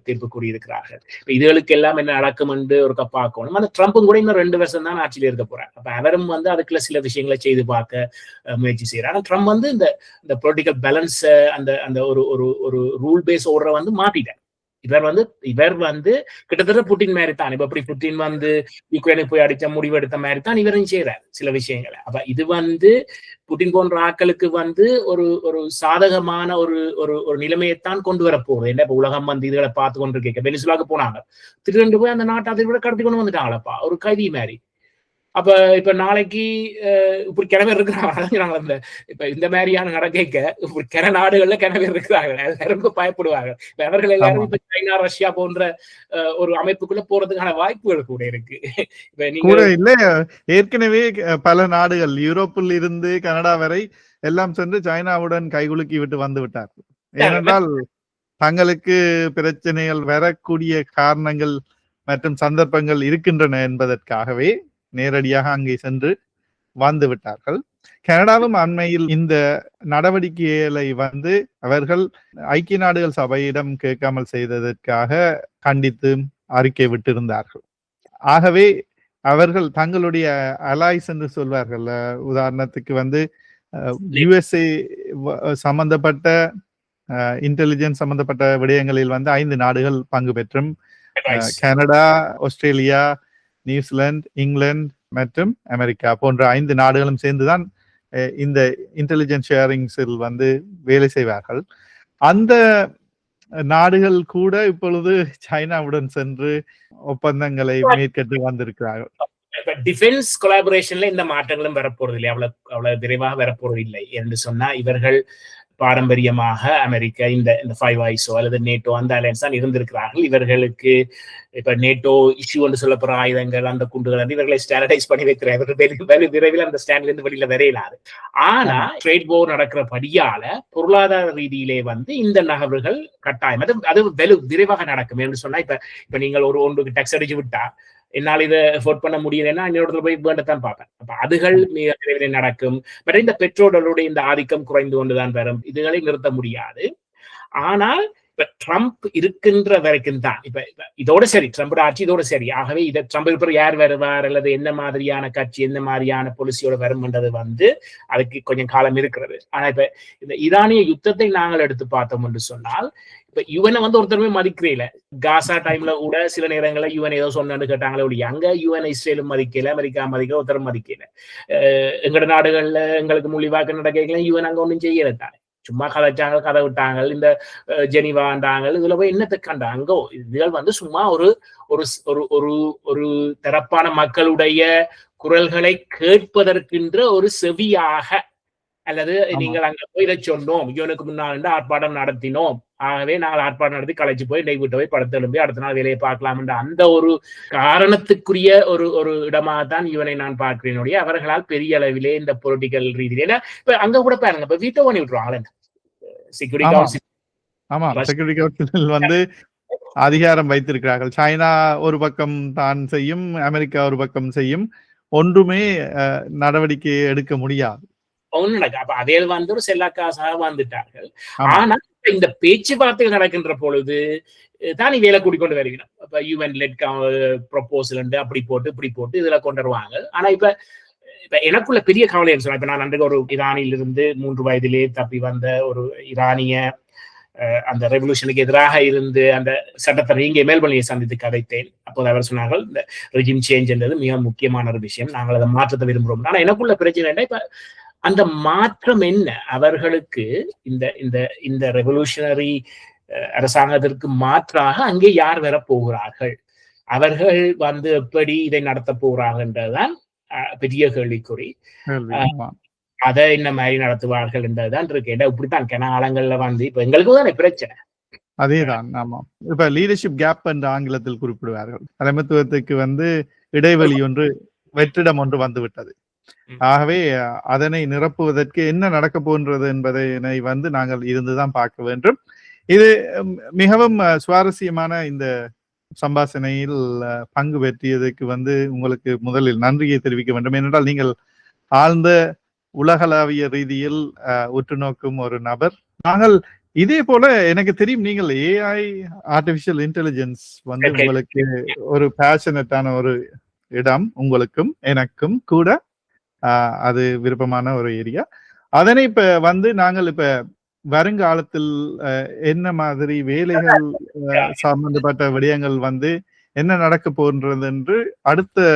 தீர்ப்பு கூறியிருக்கிறார்கள். இதுகளுக்கு எல்லாம் என்ன நடக்கும் என்று ஒரு பார்க்கணும். அந்த ட்ரம்ப்பும் கூட இன்னும் 2 வருஷம் தான் ஆட்சியில் இருக்க போறார். அப்ப அவரும் அதுக்குள்ள சில விஷயங்களை செய்து பார்க்க முயற்சி செய்யறார். ஆனா ட்ரம்ப் இந்த பொலிட்டிக்கல் பேலன்ஸ் அந்த ஒரு ரூல் பேஸ் ஓடுற மாட்டிட்டார். இவர் கிட்டத்தட்ட புட்டின் மாதிரி தான். இப்ப எப்படி புட்டின் யுக்ரைனுக்கு போய் அடிச்ச முடிவு எடுத்த மாதிரி தான் இவரும் செய்யறாரு சில விஷயங்களை. அப்ப இது புட்டின் போன்ற ஆட்களுக்கு ஒரு சாதகமான ஒரு நிலைமையைத்தான் கொண்டு வர போகுது. என்ன இப்ப உலகம் இதுகளை பார்த்து கொண்டு இருக்க வெனிசுலாக்கு போனாங்க, திருண்டு போய் அந்த நாட்டை அதை விட கடத்தி கொண்டு வந்துட்டாங்களப்பா, ஒரு கைதி மாதிரி. அப்ப இப்ப நாளைக்கு இப்படி கிணவர் இருக்கிறாங்க. இப்ப இந்த மாதிரியான நடக்க இப்படி கிண நாடுகள்ல கிணவர் இருக்கிறாங்க, எல்லாரும் பயப்படுவாங்க. அவர்கள் எல்லாரும் இப்ப சைனா ரஷ்யா போன்ற ஒரு அமைப்புக்குள்ள போறதுக்கான வாய்ப்புகள் கூட இருக்கு. இப்ப நீங்க இல்ல, ஏற்கனவே பல நாடுகள் யூரோப்பில் இருந்து கனடா வரை எல்லாம் சென்று சைனாவுடன் கைகுலுக்கி விட்டு வந்து விட்டார்கள். ஏனென்றால் தங்களுக்கு பிரச்சனைகள் வரக்கூடிய காரணங்கள் மற்றும் சந்தர்ப்பங்கள் இருக்கின்றன என்பதற்காகவே நேரடியாக அங்கே சென்று வந்து விட்டார்கள். கனடாவும் அண்மையில் இந்த நடவடிக்கைகளை அவர்கள் ஐக்கிய நாடுகள் சபையிடம் கேட்காமல் செய்ததற்காக கண்டித்து அறிக்கை விட்டிருந்தார்கள். ஆகவே அவர்கள் தங்களுடைய அலைஸ் என்று சொல்வார்கள். உதாரணத்துக்கு யுஎஸ்ஏ சம்பந்தப்பட்ட இன்டெலிஜென்ஸ் சம்பந்தப்பட்ட விடயங்களில் 5 நாடுகள் பங்கு பெற்றும் கனடா, ஆஸ்திரேலியா, நியூசிலாந்து, இங்கிலாந்து மற்றும் அமெரிக்கா போன்ற 5 நாடுகளும் சேர்ந்துதான் இந்த இன்டெலிஜென்ஸ் ஷேரிங்ஸில் வேலை செய்வார்கள். அந்த நாடுகள் கூட இப்பொழுது சைனாவுடன் சென்று ஒப்பந்தங்களை மேற்கொண்டு வந்திருக்கிறார்கள். டிஃபென்ஸ் கொலாபரேஷன்ல இந்த மாற்றங்களும் வரப்போறது இல்லை, அவ்வளவு விரைவாக வரப்போறது இல்லை என்று சொன்னா, இவர்கள் பாரம்பரியமாக அமெரிக்கா இந்த 5 ஐஸோ அல்லது நேட்டோ அந்த அலையன்ஸ் தான் இருந்திருக்கிறார்கள். இவர்களுக்கு இப்ப நேட்டோ இஷ்யூ என்று சொல்லப்படுற ஆயுதங்கள், அந்த குண்டுகள் இவர்களை ஸ்டாண்டர்டைஸ் பண்ணி வைக்கிறார்கள். விரைவில் அந்த ஸ்டாண்ட்ல இருந்து வெளியில வரையிலாது. ஆனா ட்ரேட் போர் நடக்கிறபடியால பொருளாதார ரீதியிலே இந்த நகர்வுகள் கட்டாயம் அது விரைவாக நடக்கும் என்று சொன்னா, இப்ப நீங்கள் ஒன்றுக்கு டேக்ஸ் அடிச்சு விட்டா என்னால் இதை எஃபோர்ட் பண்ண முடியலன்னா இன்னொரு போய் வேண்டத்தான் பார்ப்பேன். அப்ப அதுகள் மிக விரைவில் நடக்கும். பட் இந்த பெட்ரோலுடைய இந்த ஆதிக்கம் குறைந்து கொண்டுதான் வரும். இதுகளை நிறுத்த முடியாது. ஆனால் இப்ப ட்ரம்ப் இருக்கின்ற வரைக்கும் தான் இப்ப இதோட சரி, ட்ரம்போட ஆட்சி இதோட சரி. ஆகவே இதை ட்ரம்ப் இருக்கிற யார் வருவார் அல்லது என்ன மாதிரியான கட்சி என்ன மாதிரியான பாலிசியோட வரும்ன்றது அதுக்கு கொஞ்சம் காலம் இருக்கிறது. ஆனா இப்ப இந்த ஈரானிய யுத்தத்தை நாங்கள் எடுத்து பார்த்தோம் என்று சொன்னால், இப்ப யுஎனை ஒருத்தருமே மதிக்கிறீல. காசா டைம்ல கூட சில நேரங்கள்ல யுஎன் ஏதோ சொன்னு கேட்டாங்களே ஒழிய, அங்க யுஎன் இஸ்ரேலும் மதிக்கல, அமெரிக்கா மதிக்கல, ஒருத்தரும் மதிக்கல. எங்கட நாடுகள்ல எங்களுக்கு மொழிவாக்கு நடக்கல, யுஎன் அங்க ஒன்றும் செய்யலட்டாங்க. சும்மா கதைச்சாங்க, கதை விட்டாங்க, இந்த ஜெனிவாண்டாங்க, இதுல போய் என்னத்தை கண்டாங்க. இதுகள் சும்மா ஒரு ஒரு தரப்பான மக்களுடைய குரல்களை கேட்பதற்கின்ற ஒரு செவியாக, அல்லது நீங்கள் அங்க போய் இதை சொன்னோம், யுஎனுக்கு முன்னால் ஆர்ப்பாட்டம் நடத்தினோம், ஆகவே நாங்கள் ஆர்ப்பாட்டம் நடத்தி கலைச்சு போய் நெய்விட்டு போய் படத்தெலும்பி அடுத்த நாள் வேலையை பார்க்கலாம் என்ற அந்த ஒரு காரணத்துக்குரிய ஒரு இடமாகத்தான் யுஎனை நான் பார்க்கிறேன். அவர்களால் பெரிய அளவிலே இந்த பொலிட்டிக்கல் ரீதியில இப்ப அங்க கூட பாருங்க, இப்ப வீட்டோ பண்ணி விட்டுருவாங்க. செக்யூரிட்டி கவுன்சில் அதிகாரம் வைத்திருக்கிறார்கள். சைனா ஒரு பக்கம் தான் செய்யும், அமெரிக்கா ஒரு பக்கம் செய்யும், ஒன்றுமே நடவடிக்கை எடுக்க முடியாது. ஒண்ணு நடக்கும். அப்ப அதே ஒரு செல்லாக்காசாக வந்துட்டார்கள். ஆனா இந்த பேச்சுவார்த்தைகள் நடக்கின்ற பொழுது தான் வேலை கூட்டிக்கொண்டு வருகிறோம். இப்ப யுஎன் லெட் ப்ரொபோசல் அப்படி போட்டு இப்படி போட்டு இதுல கொண்டு வருவாங்க. ஆனா இப்ப எனக்குள்ள பெரிய கவலை சொன்னா, இப்ப நான் அன்றைக்கு ஒரு ஈரானில் இருந்து 3 வயதிலே தப்பி வந்த ஒரு ஈரானிய அந்த ரெவல்யூஷனுக்கு எதிராக இருந்து அந்த சட்டத்தை இங்கே மேல்மொழியை சந்தித்து கதைத்தேன். அப்போது அவர் சொன்னார்கள், இந்த ரெஜிம் சேஞ்ச் என்றது மிக முக்கியமான ஒரு விஷயம், நாங்கள் அதை மாற்றத்தை விரும்புகிறோம். ஆனா எனக்குள்ள பிரச்சனை என்ன, இப்ப அந்த மாற்றம் என்ன? அவர்களுக்கு இந்த இந்த இந்த ரெவல்யூஷனரி அரசாங்கத்திற்கு மாற்றாக அங்கே யார் வரப்போகிறார்கள், அவர்கள் வந்து எப்படி இதை நடத்த போகிறாங்கன்றதுதான் பெரிய கேள்விக்குறி. அதை இந்த மாதிரி நடத்துவார்கள் என்றதுதான் இருக்கு. இப்படித்தான் கனகாலங்கள்ல வந்து இப்ப எங்களுக்கு தானே பிரச்சனை. அதேதான். ஆமா, இப்ப லீடர்ஷிப் கேப் என்று ஆங்கிலத்தில் குறிப்பிடுவார்கள். தலைமைத்துவத்துக்கு வந்து இடைவெளி ஒன்று, வெற்றிடம் ஒன்று வந்துவிட்டது. ஆகவே அதனை நிரப்புவதற்கு என்ன நடக்க போன்றது என்பதை வந்து நாங்கள் இருந்துதான் பார்க்க வேண்டும். இது மிகவும் சுவாரஸ்யமான இந்த சம்பாஷணையில் பங்கு பெற்றியதுக்கு வந்து உங்களுக்கு முதலில் நன்றியை தெரிவிக்க வேண்டும். ஏனென்றால் நீங்கள் ஆழ்ந்த உலகளாவிய ரீதியில் உற்று நோக்கும் ஒரு நபர். நாங்கள் இதே போல எனக்கு தெரியும் நீங்கள் ஏஐ ஆர்டிபிஷியல் இன்டெலிஜென்ஸ் வந்து உங்களுக்கு ஒரு பேஷனட்டான ஒரு இடம், உங்களுக்கும் எனக்கும் கூட அது விருப்பமான ஒரு ஏரியா. அதனை இப்ப வந்து நாங்கள் இப்ப வருங்காலத்தில் என்ன மாதிரி வேலைகள் சம்பந்தப்பட்ட விடயங்கள் வந்து என்ன நடக்க போன்றது என்று அடுத்த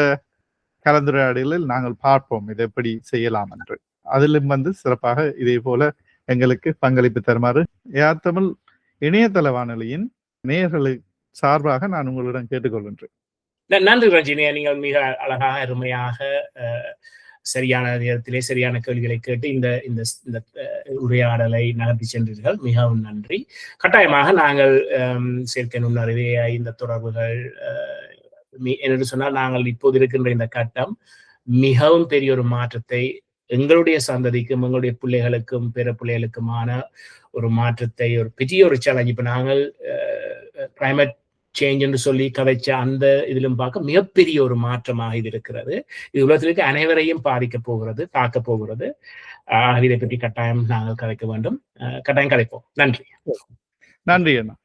கலந்துரையாடலில் நாங்கள் பார்ப்போம், இதை எப்படி செய்யலாம் என்று. அதிலும் வந்து சிறப்பாக இதே போல எங்களுக்கு பங்களிப்பு தருமாறு ஏஆர் தமிழ் இணையதள வானொலியின் நேயர்களுக்கு சார்பாக நான் உங்களிடம் கேட்டுக்கொள்கின்றேன். நன்றி ரஞ்சினியா, நீங்கள் மிக அழகாக அருமையாக சரியான நேரத்திலே சரியான கேள்விகளை கேட்டு இந்த இந்த உரையாடலை நடத்தி சென்றீர்கள். மிகவும் நன்றி. கட்டாயமாக நாங்கள் செயற்கை நுண்ணறிவு இந்த தொடர்புகள் என்று சொன்னால் நாங்கள் இப்போது இருக்கின்ற இந்த கட்டம் மிகவும் பெரிய ஒரு மாற்றத்தை எங்களுடைய சந்ததிக்கும் எங்களுடைய பிள்ளைகளுக்கும் பிற பிள்ளைகளுக்குமான ஒரு மாற்றத்தை, ஒரு பெரிய ஒரு சேலஞ்ச். இப்ப நாங்கள் கிளைமேட் சேஞ்ச் என்று சொல்லி கதைச்ச அந்த இதிலும் பார்க்க மிகப்பெரிய ஒரு மாற்றமாக இது இருக்கிறது. இது உலகத்திற்கு அனைவரையும் பாதிக்க போகிறது, தாக்க போகிறது. இதை பற்றி கட்டாயம் நாங்கள் கதைக்க வேண்டும். கட்டாயம் கதைப்போம். நன்றி. நன்றி அண்ணா.